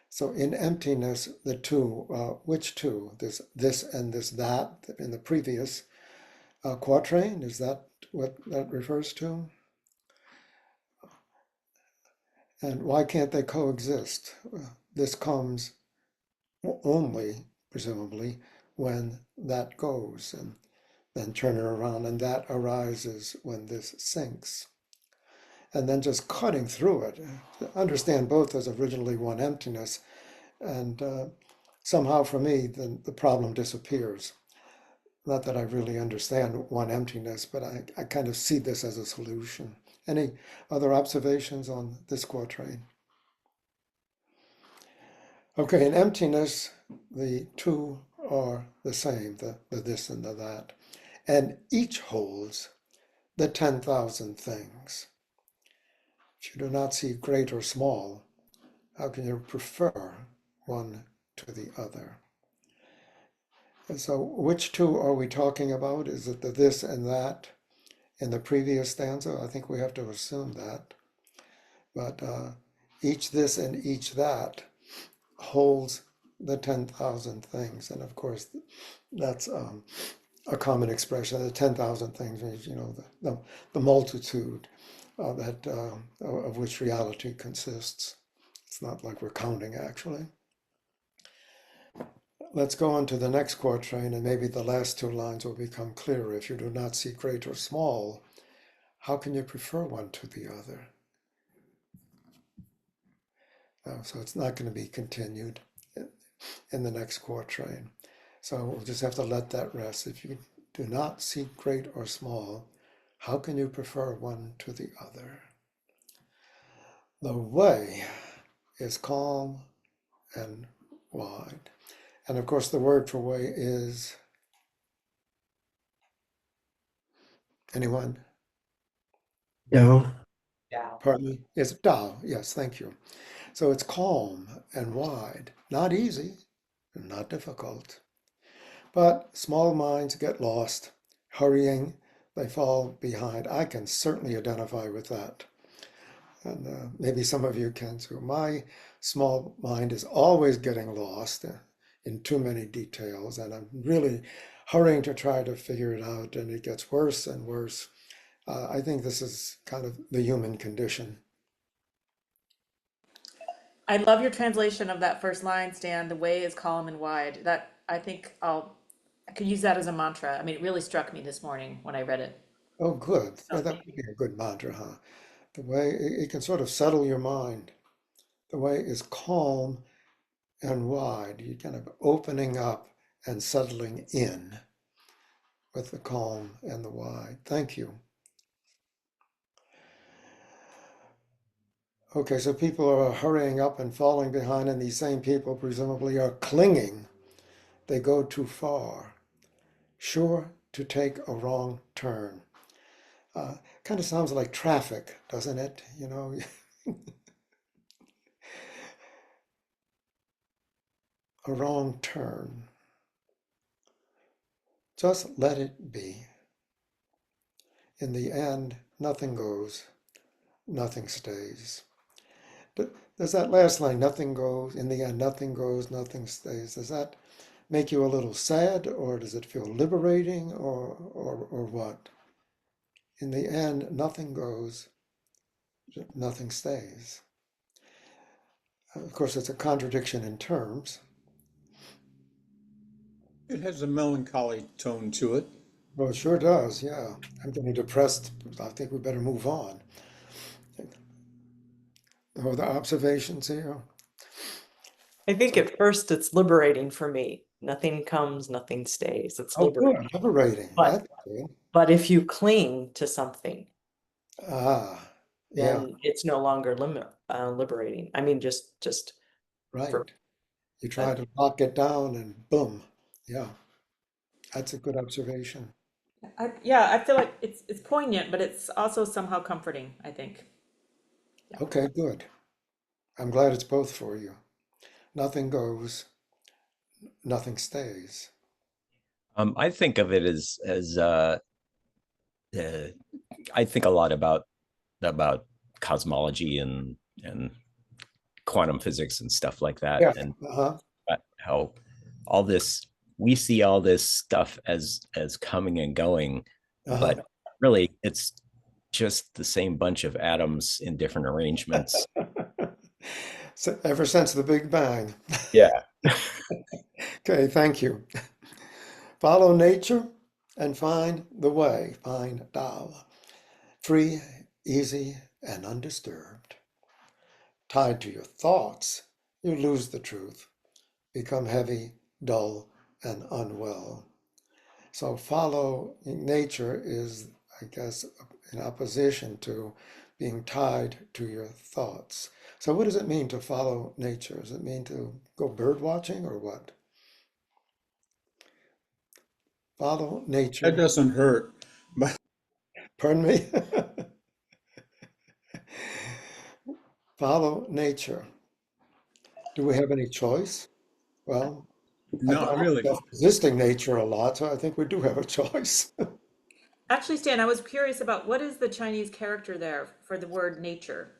Speaker 1: So in emptiness, the two, which two? This and this that in the previous quatrain, is that what that refers to? And why can't they coexist? This comes only, presumably, when that goes, and then turn it around, and that arises when this sinks. And then just cutting through it, understand both as originally one emptiness, and somehow for me, then the problem disappears. Not that I really understand one emptiness, but I kind of see this as a solution. Any other observations on this quatrain? Okay, in emptiness, the two are the same, the this and the that, and each holds the 10,000 things. If you do not see great or small, how can you prefer one to the other? And so which two are we talking about? Is it the this and that in the previous stanza? I think we have to assume that. But each this and each that holds the 10,000 things. And of course, that's a common expression. The 10,000 things means, the multitude of which reality consists. It's not like we're counting, actually. Let's go on to the next quatrain, and maybe the last two lines will become clearer. If you do not see great or small, how can you prefer one to the other? So it's not going to be continued in the next quatrain. So we'll just have to let that rest. If you do not see great or small, how can you prefer one to the other? The way is calm and wide. And of course, the word for way is, anyone?
Speaker 2: Tao.
Speaker 1: Pardon me? It's Tao. Yes, thank you. So it's calm and wide, not easy and not difficult. But small minds get lost, hurrying, they fall behind. I can certainly identify with that. And maybe some of you can too. My small mind is always getting lost in too many details, and I'm really hurrying to try to figure it out, and it gets worse and worse. I think this is kind of the human condition.
Speaker 5: I love your translation of that first line, Stan. The way is calm and wide. That I think I could use that as a mantra. I mean, it really struck me this morning when I read it.
Speaker 1: Oh, good.
Speaker 5: So
Speaker 1: Yeah, that
Speaker 5: thank
Speaker 1: would
Speaker 5: you.
Speaker 1: be a good mantra, huh? The way it can sort of settle your mind. The way is calm and wide. You're kind of opening up and settling in with the calm and the wide. Thank you. Okay, so people are hurrying up and falling behind, and these same people presumably are clinging. They go too far, sure to take a wrong turn. Kind of sounds like traffic, doesn't it? A wrong turn. Just let it be. In the end, nothing goes, nothing stays. Does that last line, nothing goes, in the end, nothing goes, nothing stays, does that make you a little sad, or does it feel liberating, or what? In the end, nothing goes, nothing stays. Of course, it's a contradiction in terms.
Speaker 6: It has a melancholy tone to it.
Speaker 1: Well, it sure does, yeah. I'm getting depressed. I think we better move on. Oh, the observations here.
Speaker 4: I think at first it's liberating for me. Nothing comes, nothing stays. It's
Speaker 1: Oh,
Speaker 4: liberating.
Speaker 1: good, liberating.
Speaker 4: But
Speaker 1: That's good.
Speaker 4: but if you cling to something,
Speaker 1: Ah, yeah,
Speaker 4: then it's no longer liberating. I mean, just for
Speaker 1: right. You try
Speaker 4: but
Speaker 1: to lock it down and boom. Yeah, that's a good observation.
Speaker 5: Yeah, I feel like it's poignant, but it's also somehow comforting, I think. Yeah.
Speaker 1: Okay, good. I'm glad it's both for you. Nothing goes, nothing stays.
Speaker 7: I think of it uh, I think a lot about cosmology and quantum physics and stuff like that,
Speaker 1: Yeah,
Speaker 7: and
Speaker 1: uh-huh.
Speaker 7: how all this we see all this stuff as coming and going,
Speaker 1: Uh-huh.
Speaker 7: but really it's just the same bunch of atoms in different arrangements.
Speaker 1: So ever since the Big Bang.
Speaker 7: Yeah.
Speaker 1: Okay, thank you. Follow nature and find the way, find Tao. Free, easy, and undisturbed. Tied to your thoughts, you lose the truth, become heavy, dull, and unwell. So follow nature is, I guess, in opposition to being tied to your thoughts. So what does it mean to follow nature? Does it mean to go bird watching or what? Follow
Speaker 6: That
Speaker 1: nature.
Speaker 6: doesn't hurt. But
Speaker 1: Pardon me? Follow nature. Do we have any choice? Well, I
Speaker 6: not
Speaker 1: don't
Speaker 6: really.
Speaker 1: have existing nature a lot, so I think we do have a choice.
Speaker 5: Actually, Stan, I was curious about what is the Chinese character there for the word nature?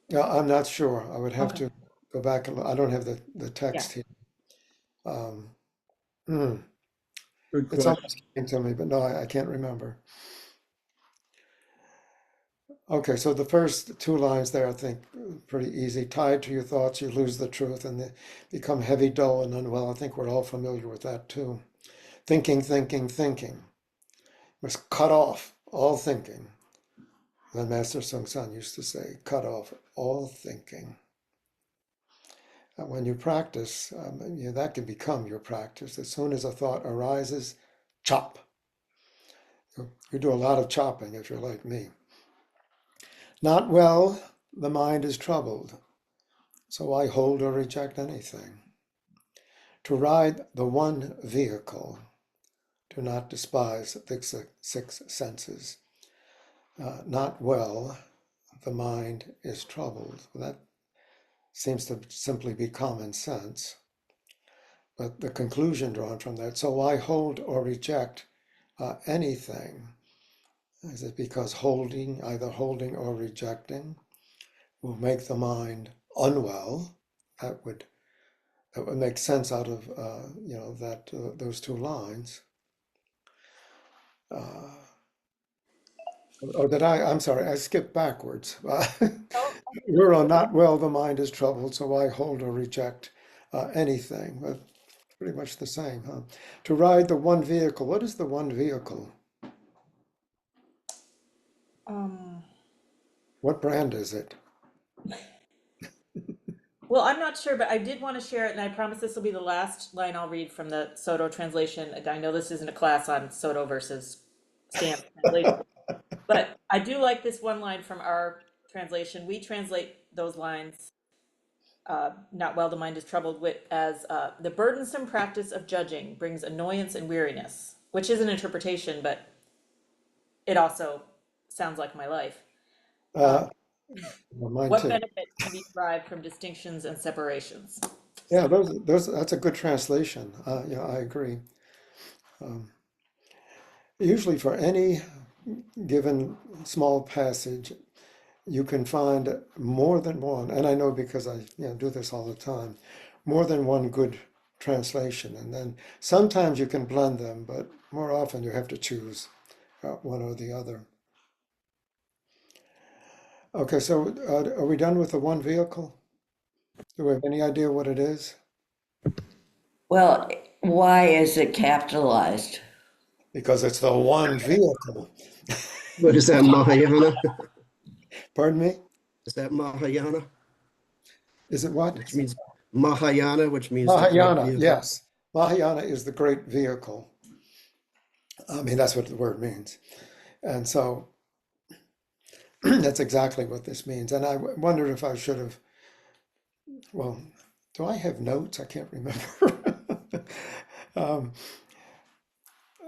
Speaker 1: Yeah, I'm not sure. I would have
Speaker 5: Okay.
Speaker 1: to go back and I don't have the
Speaker 5: Yeah.
Speaker 1: text here. Um, hmm,
Speaker 6: Good
Speaker 1: it's
Speaker 6: question.
Speaker 1: almost came to me, but no, I can't remember. Okay, so the first two lines there, I think, pretty easy. Tied to your thoughts, you lose the truth and they become heavy, dull, and unwell. I think we're all familiar with that too. Thinking, thinking, thinking. Must cut off all thinking. Zen Master Tseng Ts'an used to say, cut off all thinking. When you practice, that can become your practice. As soon as a thought arises, chop. You do a lot of chopping if you're like me. Not well, the mind is troubled, so I hold or reject anything. To ride the one vehicle, do not despise the six senses. Not well, the mind is troubled. That seems to simply be common sense. But the conclusion drawn from that, so I hold or reject anything. Is it because either holding or rejecting, will make the mind unwell? That would make sense out of those two lines. Or did I? I'm sorry, I skipped backwards.
Speaker 5: Oh,
Speaker 1: We're on not well, the mind is troubled, so I hold or reject anything. But pretty much the same, huh? To ride the one vehicle. What is the one vehicle?
Speaker 5: um,
Speaker 1: What brand is it?
Speaker 5: well, I'm not sure, but I did want to share it, and I promise this will be the last line I'll read from the Soto translation. I know this isn't a class on Soto versus Stan's translation, but I do like this one line from our translation. We translate those lines, not well, the mind is troubled with, as the burdensome practice of judging brings annoyance and weariness, which is an interpretation, but it also sounds like my life.
Speaker 1: Uh, well, mine
Speaker 5: What
Speaker 1: too.
Speaker 5: benefit can be derived from distinctions and separations?
Speaker 1: Yeah, those that's a good translation. Yeah, I agree. Um, Usually for any given small passage, you can find more than one, and I know because I do this all the time, more than one good translation. And then sometimes you can blend them, but more often you have to choose one or the other. Okay, so are we done with the one vehicle? Do we have any idea what it is?
Speaker 4: well,
Speaker 8: Why is it capitalized?
Speaker 1: because it's the one vehicle.
Speaker 2: What is that, Mahayana?
Speaker 1: Pardon me?
Speaker 2: Is that Mahayana?
Speaker 1: Is it what?
Speaker 2: Which means Mahayana, which means the great
Speaker 1: Mahayana,
Speaker 2: vehicle.
Speaker 1: yes. Mahayana is the great vehicle. I mean, that's what the word means. And so that's exactly what this means. And I wondered if I should have, well, do I have notes? I can't remember. um,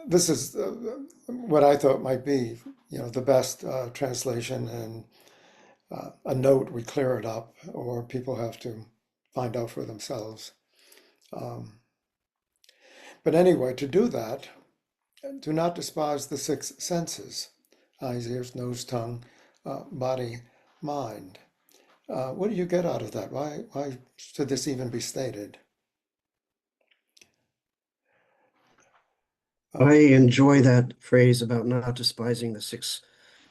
Speaker 1: this is what I thought might be, the best translation, and a note would clear it up, or people have to find out for themselves. But anyway, to do that, do not despise the six senses: eyes, ears, nose, tongue, body, mind. What do you get out of that? Why should this even be stated?
Speaker 2: I enjoy that phrase about not despising the six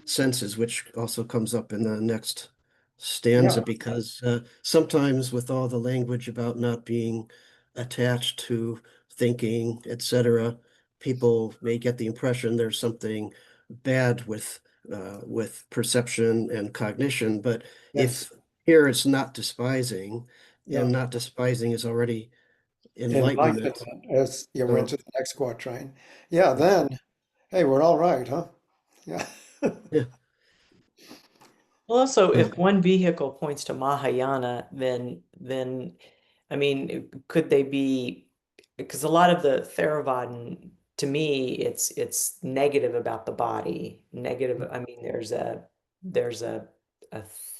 Speaker 2: senses, which also comes up in the next stanza,
Speaker 1: Yeah,
Speaker 2: because sometimes with all the language about not being attached to thinking, etc., people may get the impression there's something bad with perception and cognition. But
Speaker 1: yes,
Speaker 2: if here it's not despising,
Speaker 1: yeah.
Speaker 2: and not despising is already enlightenment.
Speaker 1: Enlightenment, as you went
Speaker 2: So
Speaker 1: to the next quatrain. Yeah, then, hey, we're all right, huh? Yeah.
Speaker 2: yeah,
Speaker 4: Well, also,
Speaker 2: uh,
Speaker 4: if one vehicle points to Mahayana, then I mean, could they be? Because a lot of the Theravada, to me, it's negative about the body. Negative. I mean, there's a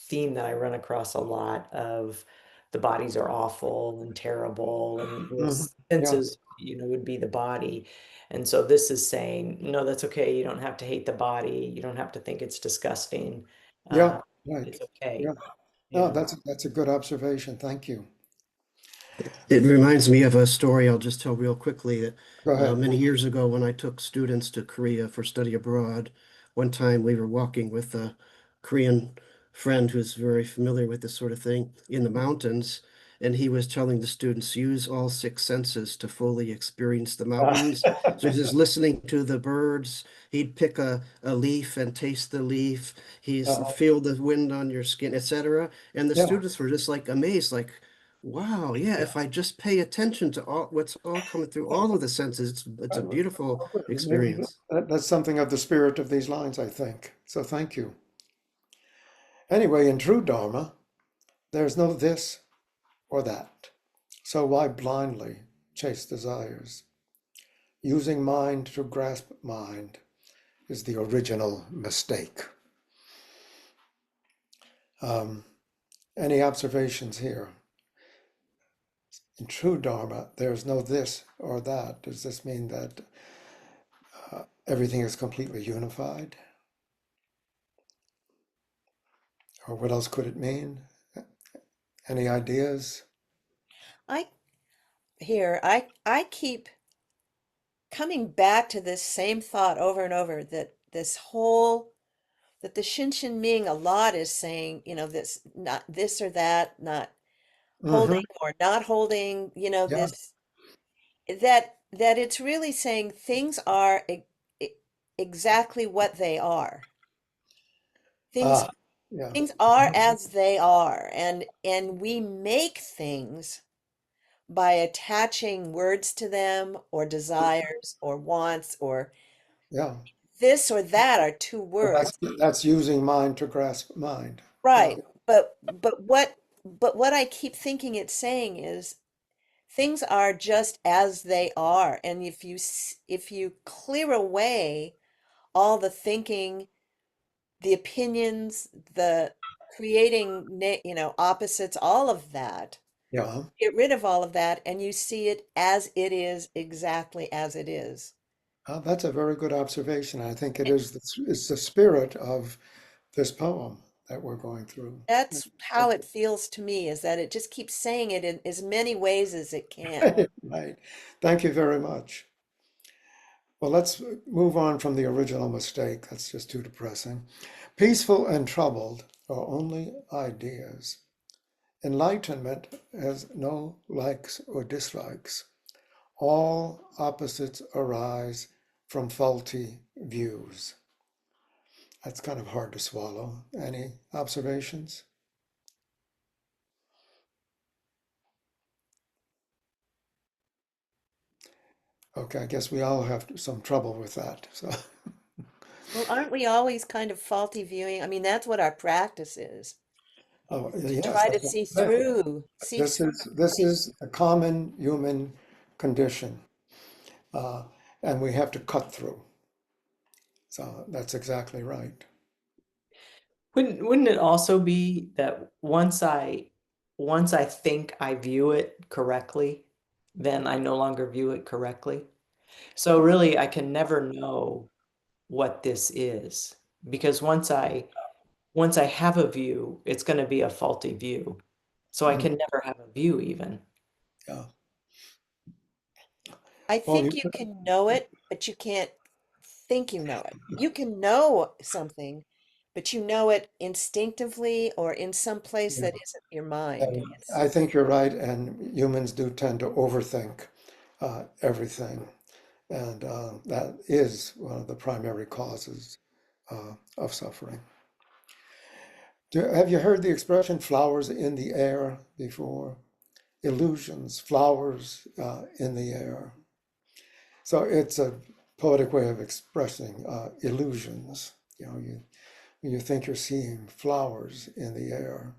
Speaker 4: theme that I run across a lot of the bodies are awful and terrible, and the
Speaker 1: Mhm. Yeah,
Speaker 4: senses, would be the body. And so this is saying, no, that's okay. You don't have to hate the body. You don't have to think it's disgusting.
Speaker 1: yeah,
Speaker 4: Uh,
Speaker 1: right.
Speaker 4: it's
Speaker 1: Yeah.
Speaker 4: okay, you
Speaker 1: No,
Speaker 4: know.
Speaker 1: that's a good observation. Thank you.
Speaker 2: it reminds me of a story I'll just tell real quickly that
Speaker 1: Go ahead.
Speaker 2: many years ago when I took students to Korea for study abroad, one time we were walking with a Korean friend who's very familiar with this sort of thing in the mountains, and he was telling the students, use all six senses to fully experience the mountains. So he's just listening to the birds. He'd pick a leaf and taste the leaf. He's
Speaker 1: Uh,
Speaker 2: feel the wind on your skin, etc. And the
Speaker 1: yeah,
Speaker 2: students were just like amazed, like, wow, yeah, if I just pay attention to all what's all coming through all of the senses, it's a beautiful
Speaker 1: maybe
Speaker 2: experience.
Speaker 1: that's something of the spirit of these lines, I think. So thank you. Anyway, in true Dharma, there's no this or that. So why blindly chase desires? Using mind to grasp mind is the original mistake. Um, any observations here? In true Dharma, there's no this or that. Does this mean that everything is completely unified? Or what else could it mean? Any ideas?
Speaker 3: I I keep coming back to this same thought over and over, that that the Hsin Shing Ming a lot is saying, this, not this or that, not
Speaker 1: Mm-hmm.
Speaker 3: holding or not holding,
Speaker 1: Yeah.
Speaker 3: this, that it's really saying things are exactly what they are. Things
Speaker 1: Ah, yeah.
Speaker 3: things are as they are, and we make things by attaching words to them, or desires or wants, or
Speaker 1: Yeah.
Speaker 3: this or that are two
Speaker 1: But
Speaker 3: words.
Speaker 1: that's using mind to grasp mind. Yeah.
Speaker 3: Right. But what I keep thinking it's saying is things are just as they are. And if you clear away all the thinking, the opinions, the creating, opposites, all of that,
Speaker 1: Yeah.
Speaker 3: get rid of all of that, and you see it as it is, exactly as it is.
Speaker 1: That's a very good observation. I think it's the spirit of this poem that we're going through.
Speaker 3: That's how it feels to me, is that it just keeps saying it in as many ways as it can.
Speaker 1: Right. Thank you very much. Well, let's move on from the original mistake. That's just too depressing. Peaceful and troubled are only ideas. Enlightenment has no likes or dislikes. All opposites arise from faulty views. That's kind of hard to swallow. Any observations? Okay, I guess we all have some trouble with that. So,
Speaker 3: Well, aren't we always kind of faulty viewing? I mean, that's what our practice is,
Speaker 1: oh,
Speaker 3: to
Speaker 1: yes,
Speaker 3: try to
Speaker 1: that's what
Speaker 3: see
Speaker 1: I'm saying.
Speaker 3: through,
Speaker 1: This is a common human condition, uh, and we have to cut through. So that's exactly right.
Speaker 4: Wouldn't it also be that once I think I view it correctly, then I no longer view it correctly? So really I can never know what this is, because once I have a view, it's going to be a faulty view. So I
Speaker 1: Mm,
Speaker 4: can never have a view even.
Speaker 1: yeah.
Speaker 3: I
Speaker 1: Well,
Speaker 3: think you can know it, but you can't think you know it. You can know something, but you know it instinctively or in some place
Speaker 1: yeah,
Speaker 3: that isn't your mind. It's,
Speaker 1: I think you're right, and humans do tend to overthink everything, and that is one of the primary causes of suffering. Have you heard the expression flowers in the air before? Illusions, flowers in the air. So it's a poetic way of expressing illusions. You think you're seeing flowers in the air.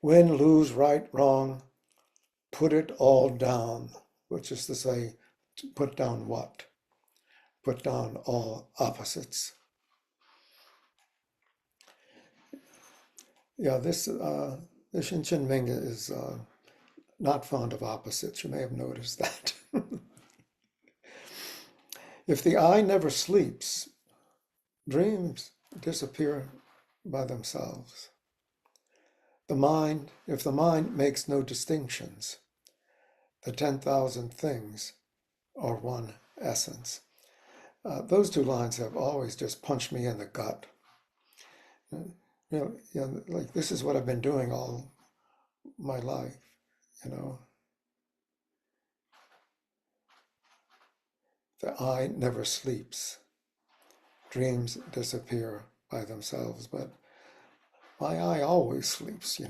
Speaker 1: Win, lose, right, wrong, put it all down, which is to say, put down what? Put down all opposites. Yeah, this Hsin Shing Ming is not fond of opposites. You may have noticed that. If the eye never sleeps, dreams disappear by themselves. If the mind makes no distinctions, the 10,000 things are one essence. Those two lines have always just punched me in the gut. Like this is what I've been doing all my life, you know. The eye never sleeps. Dreams disappear by themselves, but my eye always sleeps,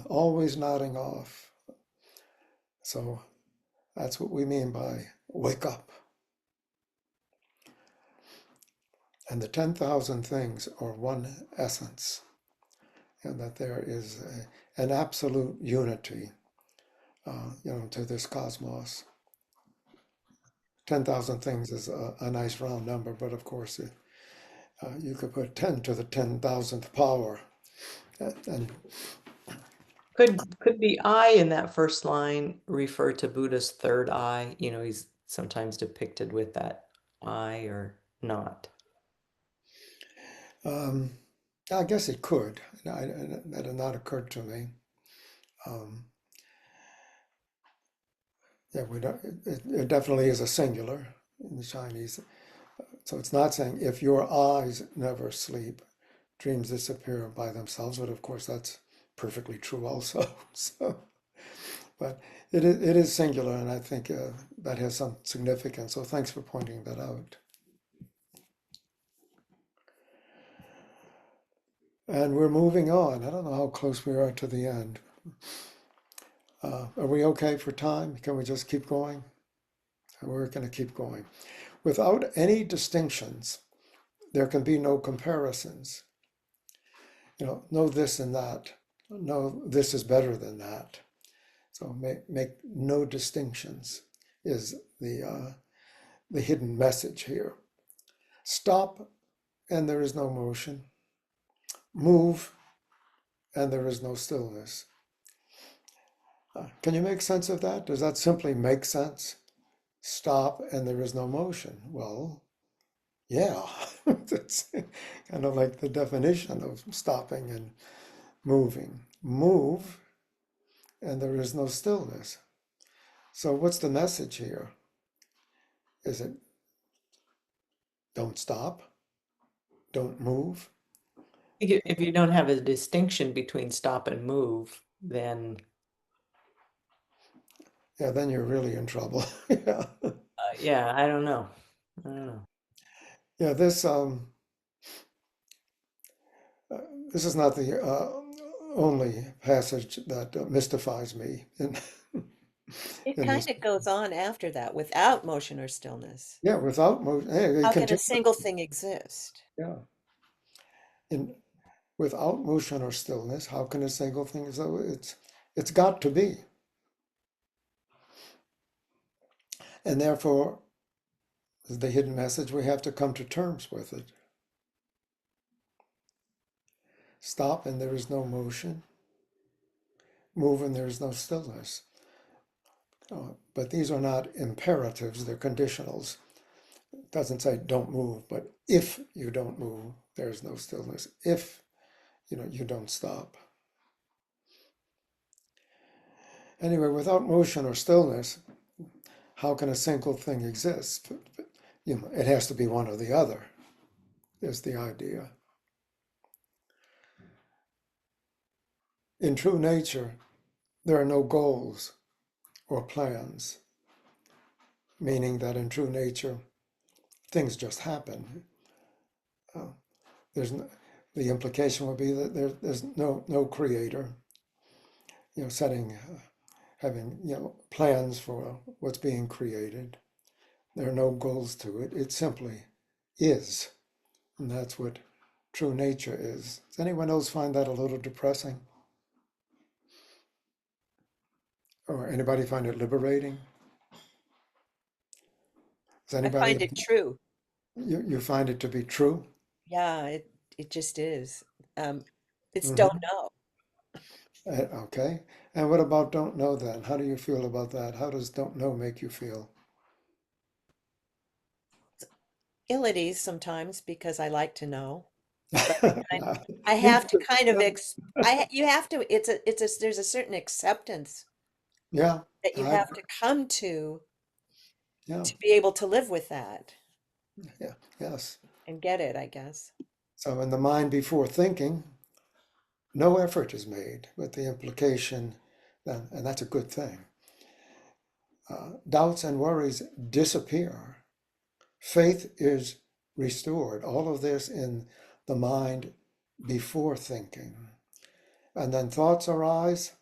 Speaker 1: always nodding off. So that's what we mean by wake up. And the 10,000 things are one essence, and that there is an absolute unity, to this cosmos. 10,000 things is a nice round number, but of course, you could put 10 to the 10,000th power. And
Speaker 4: Could the eye in that first line refer to Buddha's third eye? He's sometimes depicted with that eye or not.
Speaker 1: um, I guess it could. That had not occurred to me. Um, yeah, we don't, it definitely is a singular in the Chinese. So it's not saying if your eyes never sleep, dreams disappear by themselves, but of course that's perfectly true also. So, but it is singular, and I think that has some significance. So thanks for pointing that out. And we're moving on. I don't know how close we are to the end. Are we okay for time? Can we just keep going? We're going to keep going. Without any distinctions, there can be no comparisons. No this and that. No, this is better than that. So make no distinctions is the hidden message here. Stop and there is no motion. Move and there is no stillness. Can you make sense of that? Does that simply make sense? Stop and there is no motion. Well, yeah, that's kind of like the definition of stopping and moving. Move and there is no stillness. So what's the message here? Is it don't stop, don't move?
Speaker 4: If you don't have a distinction between stop and move, then
Speaker 1: yeah, then you're really in trouble. Yeah.
Speaker 4: Yeah, I don't know. I don't know.
Speaker 1: Yeah, this is not the only passage that mystifies me
Speaker 3: It
Speaker 1: in this.
Speaker 3: kind of goes on after that without motion or stillness.
Speaker 1: Yeah, without motion, hey, it
Speaker 3: How can a
Speaker 1: continues.
Speaker 3: single thing exist?
Speaker 1: Yeah, in without motion or stillness, how can a single thing? So it's got to be, and therefore, the hidden message, we have to come to terms with it. Stop, and there is no motion. Move, and there is no stillness. But these are not imperatives; they're conditionals. It doesn't say don't move, but if you don't move, there's no stillness. If you don't stop. Anyway, without motion or stillness, how can a single thing exist? It has to be one or the other, is the idea. In true nature, there are no goals or plans, meaning that in true nature, things just happen. There's no, the implication would be that there's no creator, setting, having, plans for what's being created. There are no goals to it. It simply is. And that's what true nature is. Does anyone else find that a little depressing? Or anybody find it liberating? Does
Speaker 3: I
Speaker 1: anybody,
Speaker 3: find it true.
Speaker 1: you find it to be true?
Speaker 3: Yeah, it just is. It's
Speaker 1: Mhm.
Speaker 3: don't know.
Speaker 1: Okay. And what about don't know then? How do you feel about that? How does don't know make you feel?
Speaker 3: Ill at ease sometimes because I like to know, but
Speaker 1: Yeah.
Speaker 3: I
Speaker 1: Me
Speaker 3: have to
Speaker 1: too.
Speaker 3: kind of
Speaker 1: Yeah.
Speaker 3: you have to, there's a certain acceptance
Speaker 1: Yeah.
Speaker 3: that you
Speaker 1: I,
Speaker 3: have to come
Speaker 1: yeah.
Speaker 3: to be able to live with that
Speaker 1: Yeah. Yes.
Speaker 3: and get it, I guess.
Speaker 1: So in the mind before thinking, no effort is made with the implication, and that's a good thing. Doubts and worries disappear. Faith is restored. All of this in the mind before thinking. And then thoughts arise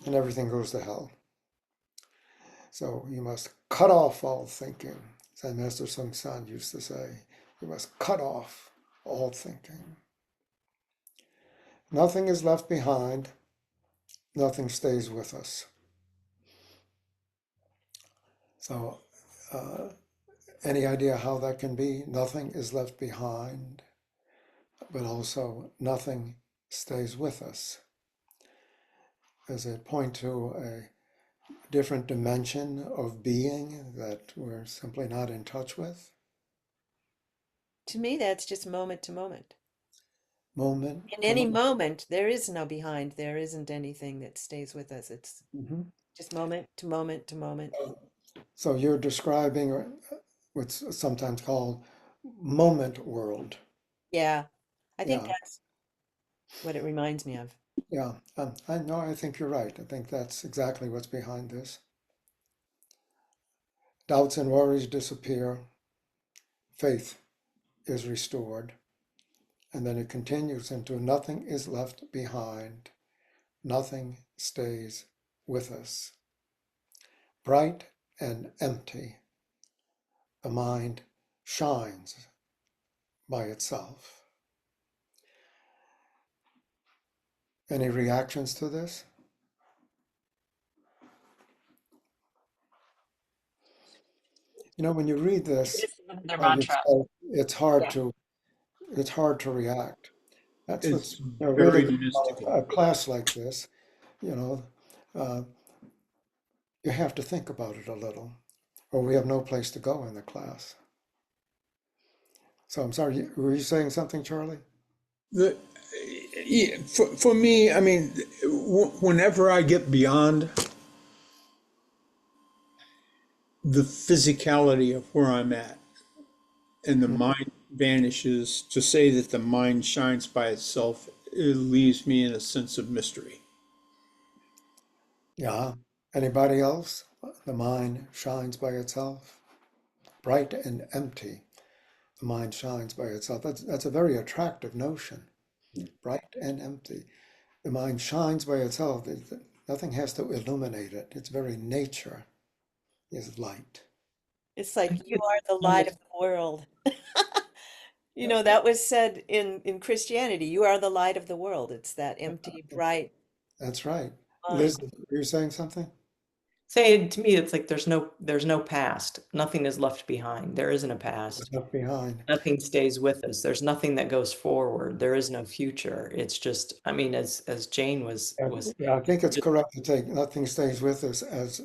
Speaker 1: and everything goes to hell. So you must cut off all thinking. Zen Master Tseng Ts'an used to say, you must cut off all thinking. Nothing is left behind, nothing stays with us. So, any idea how that can be? Nothing is left behind, but also nothing stays with us. Does it point to a different dimension of being that we're simply not in touch with?
Speaker 3: To me, that's just moment to moment.
Speaker 1: Moment
Speaker 3: In
Speaker 1: to
Speaker 3: any
Speaker 1: moment.
Speaker 3: moment, there is no behind. There isn't anything that stays with us. It's
Speaker 1: Mhm.
Speaker 3: just moment to moment to moment.
Speaker 1: So you're describing what's sometimes called moment world.
Speaker 3: Yeah, I think
Speaker 1: Yeah,
Speaker 3: that's what it reminds me of.
Speaker 1: yeah. I know, I think you're right. I think that's exactly what's behind this. Doubts and worries disappear, faith is restored, and then it continues into nothing is left behind, nothing stays with us. Bright and empty, the mind shines by itself. Any reactions to this? When you read this
Speaker 5: It's their
Speaker 1: by
Speaker 5: mantra.
Speaker 1: yourself,
Speaker 5: Yeah.
Speaker 1: it's hard to react. That's
Speaker 6: It's
Speaker 1: what's really
Speaker 6: very
Speaker 1: good
Speaker 6: mystical.
Speaker 1: about a class like this. You know, uh, you have to think about it a little, or we have no place to go in the class. So I'm sorry, were you saying something, Charlie?
Speaker 6: The, yeah, for me, I mean, whenever I get beyond the physicality of where I'm at and the
Speaker 1: Mhm.
Speaker 6: mind vanishes, to say that the mind shines by itself, it leaves me in a sense of mystery.
Speaker 1: Yeah, Anybody else? The mind shines by itself. Bright and empty. The mind shines by itself. That's a very attractive notion. Bright and empty. The mind shines by itself. Nothing has to illuminate it. Its very nature is light.
Speaker 3: It's like you are the light of the world. You know, that was said in Christianity. You are the light of the world. It's that empty, bright
Speaker 1: That's right.
Speaker 3: mind.
Speaker 1: Liz, were you saying something?
Speaker 4: Say to me, it's like there's no past. Nothing is left behind. There isn't a past.
Speaker 1: Left behind.
Speaker 4: Nothing stays with us. There's nothing that goes forward. There is no future. It's just, I mean, as Jane was
Speaker 1: Yeah, I think it's
Speaker 4: just
Speaker 1: correct to take nothing stays with us as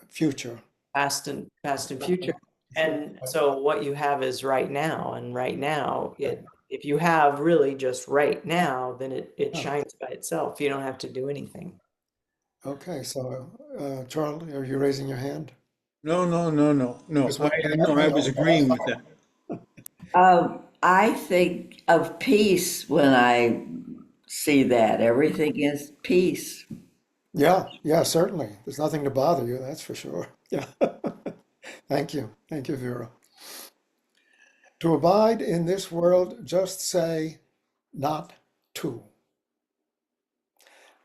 Speaker 1: future.
Speaker 4: past and future. And so what you have is right now, and right now, if you have really just right now, then it shines by itself. You don't have to do anything.
Speaker 1: Okay, so Charlie, are you raising your hand?
Speaker 6: No, no, no, no, no.
Speaker 1: Just wait.
Speaker 6: No, I was agreeing with that.
Speaker 8: I think of peace when I see that. Everything is peace.
Speaker 1: Yeah, yeah, certainly. There's nothing to bother you, that's for sure. Yeah. Thank you. Thank you, Vera. To abide in this world, just say not to.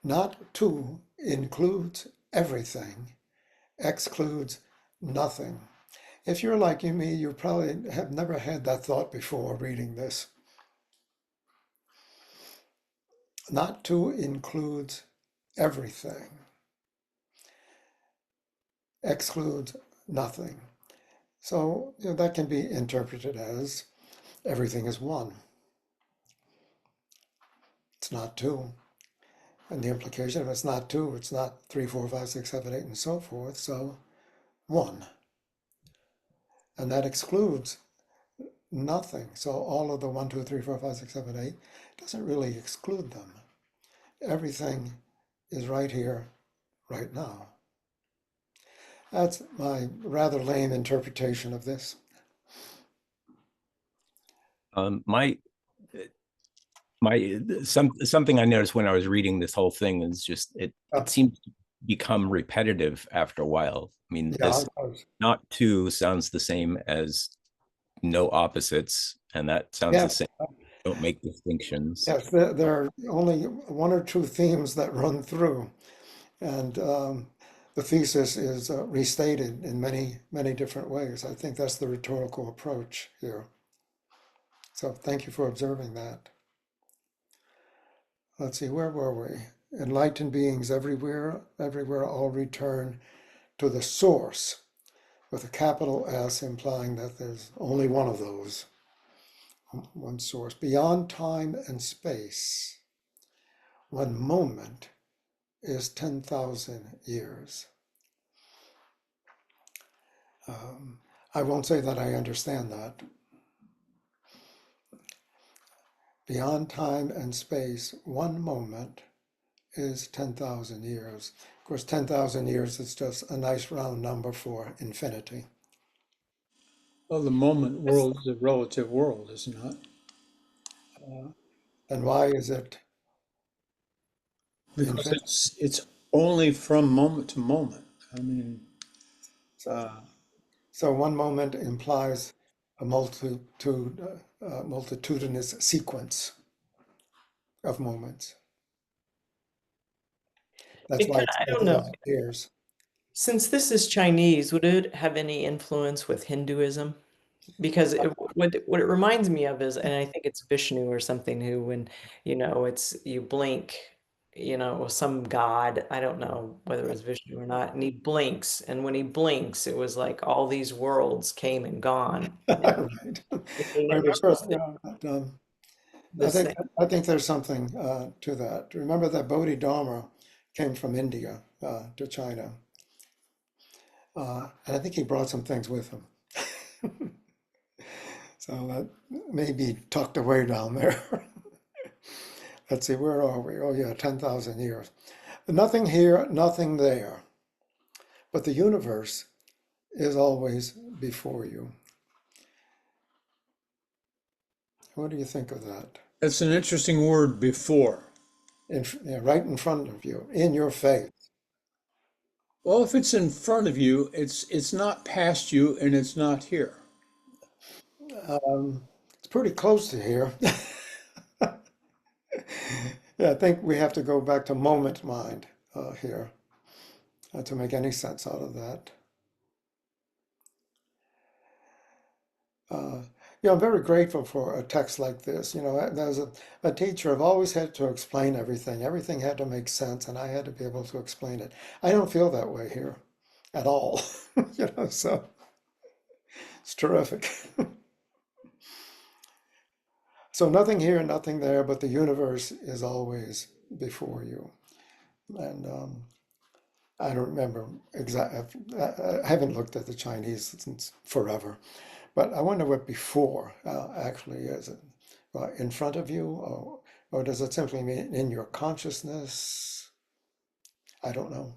Speaker 1: Not to includes everything, excludes nothing. If you're like me, you probably have never had that thought before reading this. Not to includes everything, excludes nothing. So that can be interpreted as everything is one. It's not two. And the implication of it's not two, it's not 3, 4, 5, 6, 7, 8, and so forth. So one. And that excludes nothing. So all of the 1, 2, 3, 4, 5, 6, 7, 8 doesn't really exclude them. Everything is right here, right now. That's my rather lame interpretation of this.
Speaker 7: My something I noticed when I was reading this whole thing is just it seems to become repetitive after a while. I mean,
Speaker 1: Yeah,
Speaker 7: this not two sounds the same as no opposites, and that sounds the same. Don't make distinctions.
Speaker 1: Yes, there are only 1 or 2 themes that run through, and the thesis is restated in many, many different ways. I think that's the rhetorical approach here. So thank you for observing that. Let's see, where were we? Enlightened beings everywhere, all return to the source, with a capital S implying that there's only one of those, one source. Beyond time and space, 1 moment is 10,000 years. I won't say that I understand that. Beyond time and space, 1 moment is 10,000 years. Of course, 10,000 years is just a nice round number for infinity.
Speaker 6: Well, the moment world is a relative world, is it not?
Speaker 1: And why is it
Speaker 6: Because
Speaker 1: infinite?
Speaker 6: it's only from moment to moment. I mean,
Speaker 1: So 1 moment implies a multitudinous sequence of moments. That's why it's
Speaker 4: I don't know.
Speaker 1: 10,000 years.
Speaker 4: Since this is Chinese, would it have any influence with Hinduism? Because what it reminds me of is, and I think it's Vishnu or something who, when, it's you blink, some god, I don't know whether it was Vishnu or not, and he blinks, and when he blinks, it was like all these worlds came and gone.
Speaker 1: Right.
Speaker 4: They never
Speaker 1: Remember,
Speaker 4: ceased to
Speaker 1: I
Speaker 4: the
Speaker 1: think
Speaker 4: same.
Speaker 1: I think there's something to that. Remember that Bodhidharma came from India to China, and I think he brought some things with him. So that may be tucked away down there. Let's see, where are we? Oh yeah, 10,000 years. Nothing here, nothing there. But the universe is always before you. What do you think of that?
Speaker 6: that's an interesting word, before.
Speaker 1: Right in front of you, in your face.
Speaker 6: Well, if it's in front of you, it's not past you and it's not here.
Speaker 1: It's pretty close to here. Yeah, I think we have to go back to moment mind here to make any sense out of that. Uh, I'm very grateful for a text like this. As a teacher, I've always had to explain everything. Everything had to make sense, and I had to be able to explain it. I don't feel that way here at all. So it's terrific. So nothing here, nothing there, but the universe is always before you. And I don't remember exactly. I haven't looked at the Chinese since forever. But I wonder what before actually is. It in front of you, or does it simply mean in your consciousness? I don't know.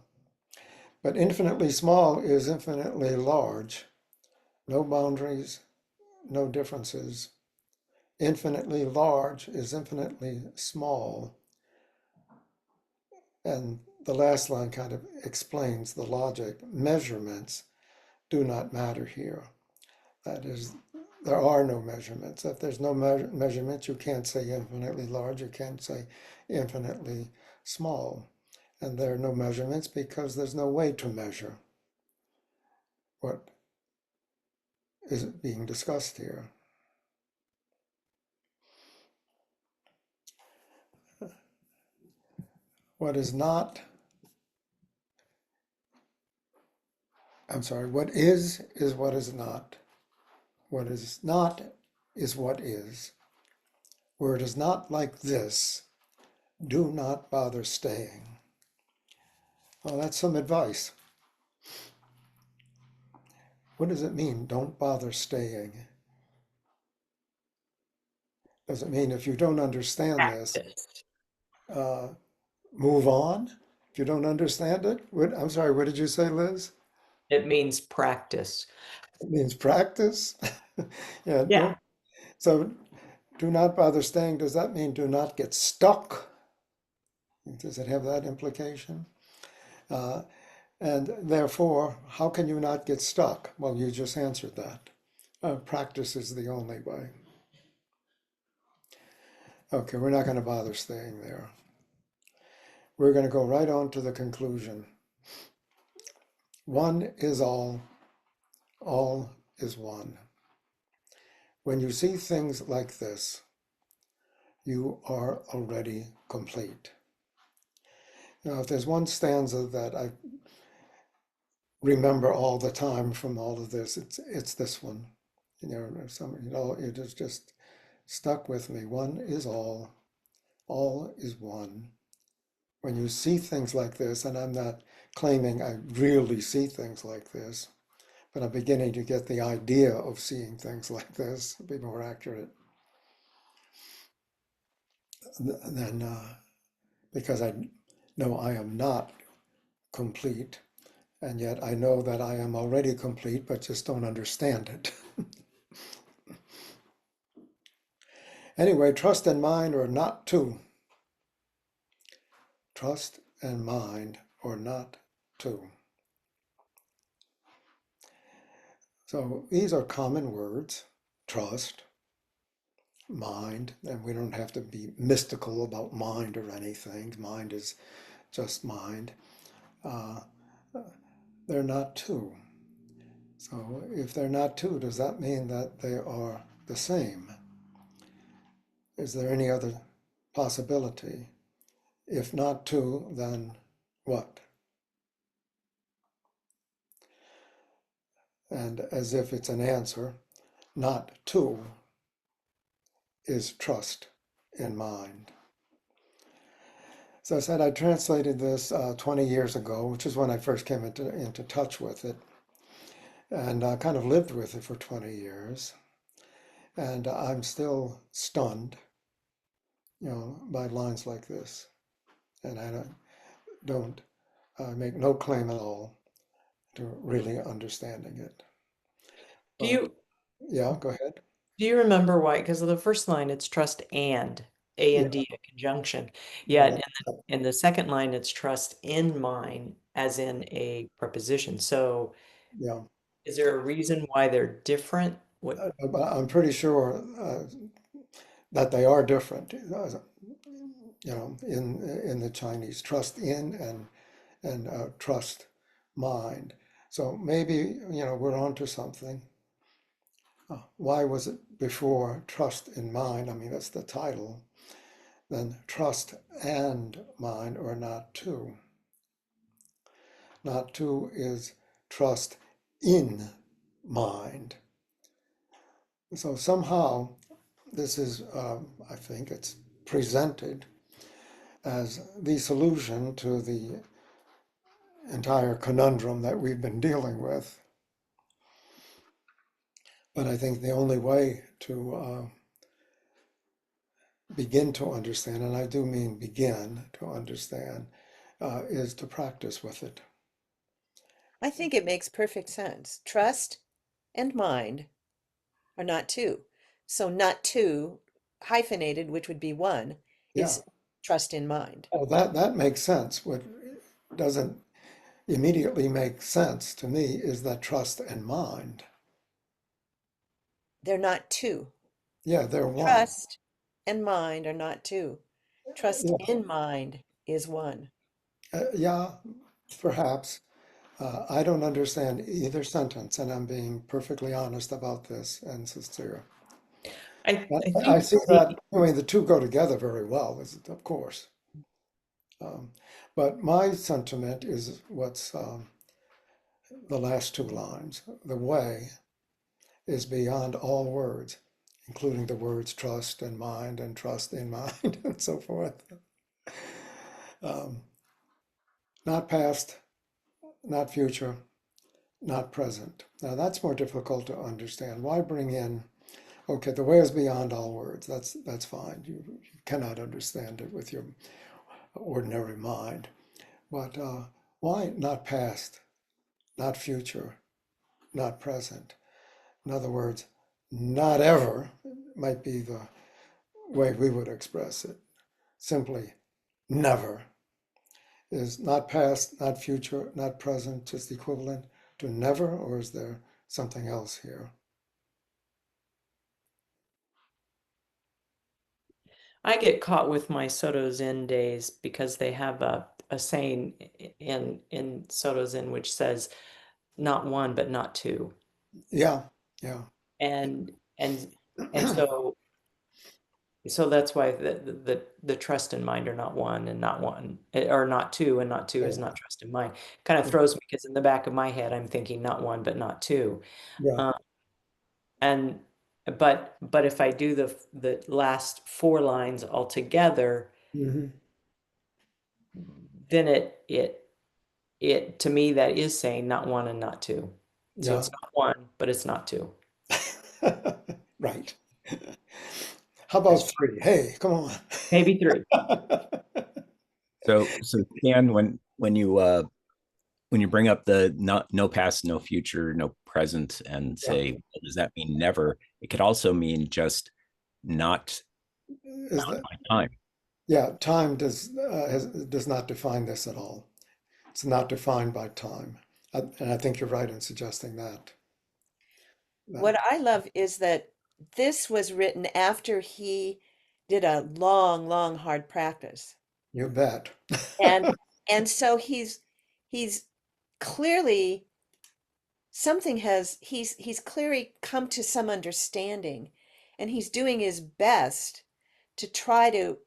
Speaker 1: But infinitely small is infinitely large. No boundaries, no differences. Infinitely large is infinitely small. And the last line kind of explains the logic. Measurements do not matter here. That is, there are no measurements. If there's no measurements, you can't say infinitely large, you can't say infinitely small. And there are no measurements because there's no way to measure what is being discussed here. What is not, what is what is not. What is not is what is. Where it is not like this, do not bother staying. Well, that's some advice. What does it mean, don't bother staying? Does it mean if you don't understand this,
Speaker 4: Practice.
Speaker 1: move on? If you don't understand it? I'm sorry, what did you say, Liz?
Speaker 4: It means practice.
Speaker 1: It means practice? Yeah,
Speaker 4: Yeah.
Speaker 1: so do not bother staying, does that mean do not get stuck? Does it have that implication? Uh, and therefore, how can you not get stuck? Well, you just answered that. Practice is the only way. Okay, we're not going to bother staying there. We're going to go right on to the conclusion. One is all is one. When you see things like this, you are already complete. If there's one stanza that I remember all the time from all of this, it's this one. It is just stuck with me. One is all is one. When you see things like this, and I'm not claiming I really see things like this, but I'm beginning to get the idea of seeing things like this, to be more accurate, then because I know I am not complete, and yet I know that I am already complete, but just don't understand it. Anyway, trust and mind are not two. Trust and mind are not two. So these are common words, trust, mind, and we don't have to be mystical about mind or anything. Mind is just mind. They're not two. So if they're not two, does that mean that they are the same? Is there any other possibility? If not two, then what? And as if it's an answer, not two is trust in mind. So I said I translated this 20 years ago, which is when I first came into touch with it, and I kind of lived with it for 20 years. And I'm still stunned, by lines like this. And I don't make no claim at all to really understanding it.
Speaker 4: Do
Speaker 1: But
Speaker 4: you
Speaker 1: yeah, go ahead.
Speaker 4: do you remember why? Because of the first line, it's trust and A
Speaker 1: Yeah,
Speaker 4: and D, a conjunction.
Speaker 1: yeah,
Speaker 4: Yet in the second line, it's trust in mind, as in a preposition. So
Speaker 1: yeah.
Speaker 4: is there a reason why they're different? What?
Speaker 1: But I'm pretty sure that they are different. In the Chinese, trust in and trust mind. So maybe we're onto something. Why was it before trust in mind? I mean, that's the title. Then trust and mind, or not to. Not to is trust in mind. So somehow this is, I think it's presented as the solution to the entire conundrum that we've been dealing with. But I think the only way to begin to understand, and I do mean begin to understand, is to practice with it.
Speaker 3: I think it makes perfect sense. Trust and mind are not two. So not two, hyphenated, which would be one,
Speaker 1: Yeah.
Speaker 3: is trust in mind.
Speaker 1: Oh, that makes sense. What doesn't immediately make sense to me is that trust and mind.
Speaker 3: They're not two.
Speaker 1: Yeah, they're one.
Speaker 3: Trust and mind are not two. Trust
Speaker 1: Yeah,
Speaker 3: in mind is one.
Speaker 1: yeah, perhaps. I don't understand either sentence, and I'm being perfectly honest about this and sincere.
Speaker 4: I
Speaker 1: I
Speaker 4: think
Speaker 1: see that, I mean, the two go together very well, of course. But my sentiment is what's the last two lines. The way is beyond all words, including the words trust and mind and trust in mind and so forth. Not past, not future, not present. Now that's more difficult to understand. Why bring in, okay, the way is beyond all words. That's fine. You cannot understand it with your ordinary mind. But why not past, not future, not present? In other words, not ever might be the way we would express it. Simply never. Is not past, not future, not present just equivalent to never, or is there something else here?
Speaker 4: I get caught with my Soto Zen days because they have a saying in Soto Zen which says not one but not two.
Speaker 1: Yeah, yeah,
Speaker 4: And and and so that's why the trust and mind are not one and not one, or not two, and not two is not trust and mind. Kind of throws me because in the back of my head I'm thinking not one but not two.
Speaker 1: yeah.
Speaker 4: Um, and but if I do the last four lines all together,
Speaker 1: Hmm.
Speaker 4: then it to me that is saying not one and not two. So
Speaker 1: Yeah,
Speaker 4: it's not one, but it's not two.
Speaker 1: right. How about three? Hey, come on.
Speaker 4: Maybe three.
Speaker 7: So Dan, when you bring up the not no past, no future, no present, and
Speaker 1: Yeah.
Speaker 7: say, well, does that mean never? It could also mean just not
Speaker 1: Is that,
Speaker 7: my time.
Speaker 1: yeah, time does not define this at all. It's not defined by time. And I think you're right in suggesting that.
Speaker 3: What I love is that this was written after he did a long, long, hard practice.
Speaker 1: You bet.
Speaker 3: And and so he's clearly he's clearly come to some understanding, and he's doing his best to try to,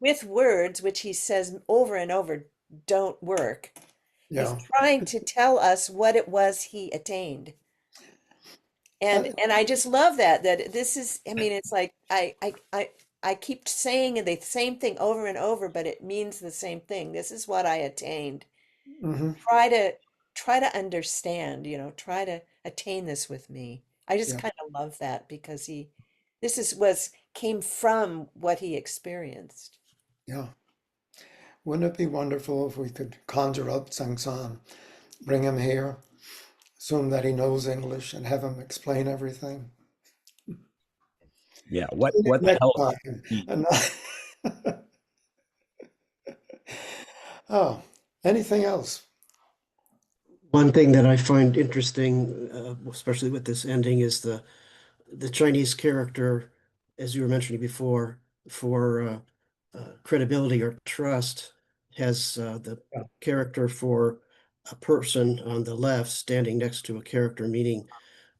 Speaker 3: with words which he says over and over don't work, he's
Speaker 1: Yeah.
Speaker 3: trying to tell us what it was he attained.
Speaker 1: Uh,
Speaker 3: And I just love that this is, I mean, it's like I keep saying the same thing over and over, but it means the same thing. This is what I attained.
Speaker 1: mhm.
Speaker 3: Try to try to understand, try to attain this with me. I just
Speaker 1: Yeah,
Speaker 3: kind of love that because this is was came from what he experienced.
Speaker 1: yeah. Wouldn't it be wonderful if we could conjure up Tseng Ts'an, bring him here, assume that he knows English, and have him explain everything?
Speaker 7: Yeah. What
Speaker 1: Next
Speaker 7: help?
Speaker 1: time. And Oh, anything else?
Speaker 2: One thing that I find interesting, especially with this ending, is the Chinese character, as you were mentioning before, for credibility or trust, has the
Speaker 1: Yeah.
Speaker 2: character for a person on the left standing next to a character meaning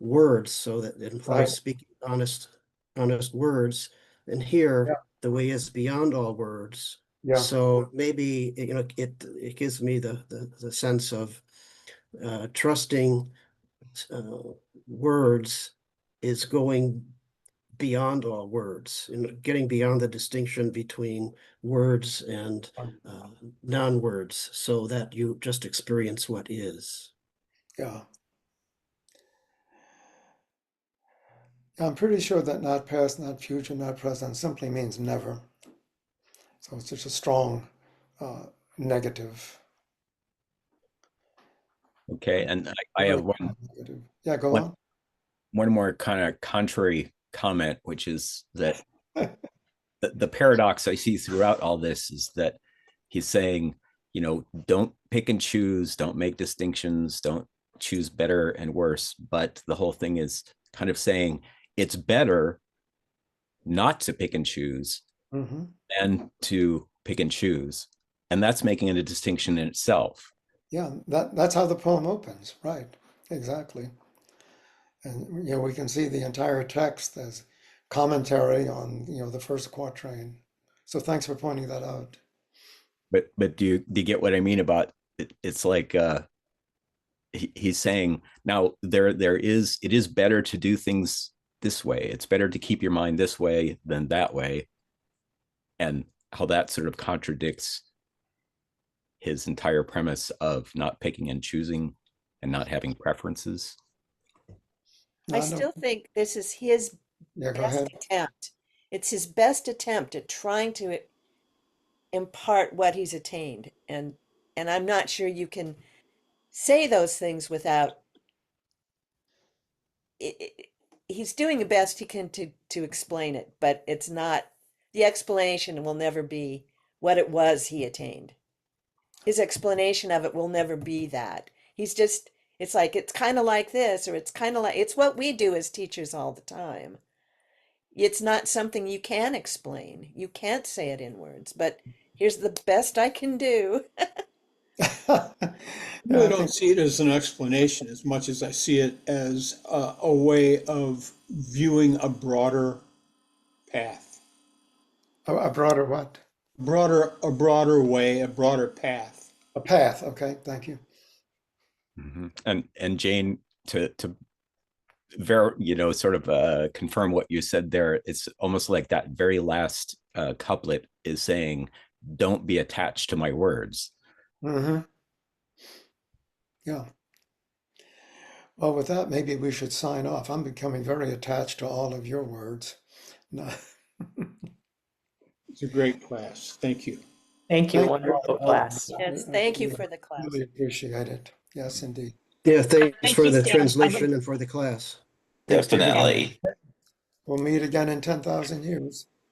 Speaker 2: words, so that it implies
Speaker 1: Right.
Speaker 2: speaking honest words. And
Speaker 1: Yeah.
Speaker 2: here, the way is beyond all words.
Speaker 1: Yeah.
Speaker 2: So maybe, it gives me the sense of trusting uh, words is going beyond all words and getting beyond the distinction between words and uh, non-words, so that you just experience what is.
Speaker 1: Yeah. I'm pretty sure that not past, not future, not present simply means never. So it's just a strong negative.
Speaker 7: Okay, and I
Speaker 1: Very
Speaker 7: have
Speaker 1: strong negative. Yeah, go
Speaker 7: one
Speaker 1: on.
Speaker 7: one more kind of contrary comment, which is that the paradox I see throughout all this is that he's saying, don't pick and choose, don't make distinctions, don't choose better and worse. But the whole thing is kind of saying it's better not to pick and choose
Speaker 1: Hmm.
Speaker 7: than to pick and choose. And that's making it a distinction in itself.
Speaker 1: Yeah, that's how the poem opens, right? Exactly. And we can see the entire text as commentary on the first quatrain. So thanks for pointing that out.
Speaker 7: But do you get what I mean about it? It's like he's saying now it is better to do things this way. It's better to keep your mind this way than that way, and how that sort of contradicts his entire premise of not picking and choosing and not having preferences.
Speaker 1: No,
Speaker 3: I
Speaker 1: I don't.
Speaker 3: still think this is his
Speaker 1: Yeah, go
Speaker 3: best
Speaker 1: ahead.
Speaker 3: attempt. It's his best attempt at trying to impart what he's attained. And I'm not sure you can say those things without he's doing the best he can to explain it, but it's not, the explanation will never be what it was he attained. His explanation of it will never be that. He's just, it's like, it's kind of like this, or it's kind of like, it's what we do as teachers all the time. It's not something you can explain. You can't say it in words, but here's the best I can do.
Speaker 6: I
Speaker 1: Yeah,
Speaker 6: really
Speaker 1: I think
Speaker 6: don't see it as an explanation as much as I see it as a way of viewing a broader path,
Speaker 1: a broader what?
Speaker 6: a broader way, a broader path.
Speaker 1: A path. Okay, thank you.
Speaker 7: Mm-hmm. And Jane, to sort of confirm what you said there, it's almost like that very last couplet is saying, don't be attached to my words.
Speaker 1: Hmm. Yeah. Well, with that, maybe we should sign off. I'm becoming very attached to all of your words. No.
Speaker 6: It's a great class. Thank you.
Speaker 4: Thank you.
Speaker 1: Thank you
Speaker 4: Wonderful
Speaker 1: all.
Speaker 4: class.
Speaker 3: Yes,
Speaker 1: I
Speaker 3: thank you
Speaker 1: really,
Speaker 3: for the class.
Speaker 1: really appreciate it. Yes, indeed.
Speaker 2: Yeah, thanks
Speaker 5: Thank
Speaker 2: for
Speaker 5: you,
Speaker 2: the
Speaker 5: Stan.
Speaker 2: translation and for the class.
Speaker 1: Thank you.
Speaker 9: Definitely.
Speaker 1: We'll meet again in 10,000 years.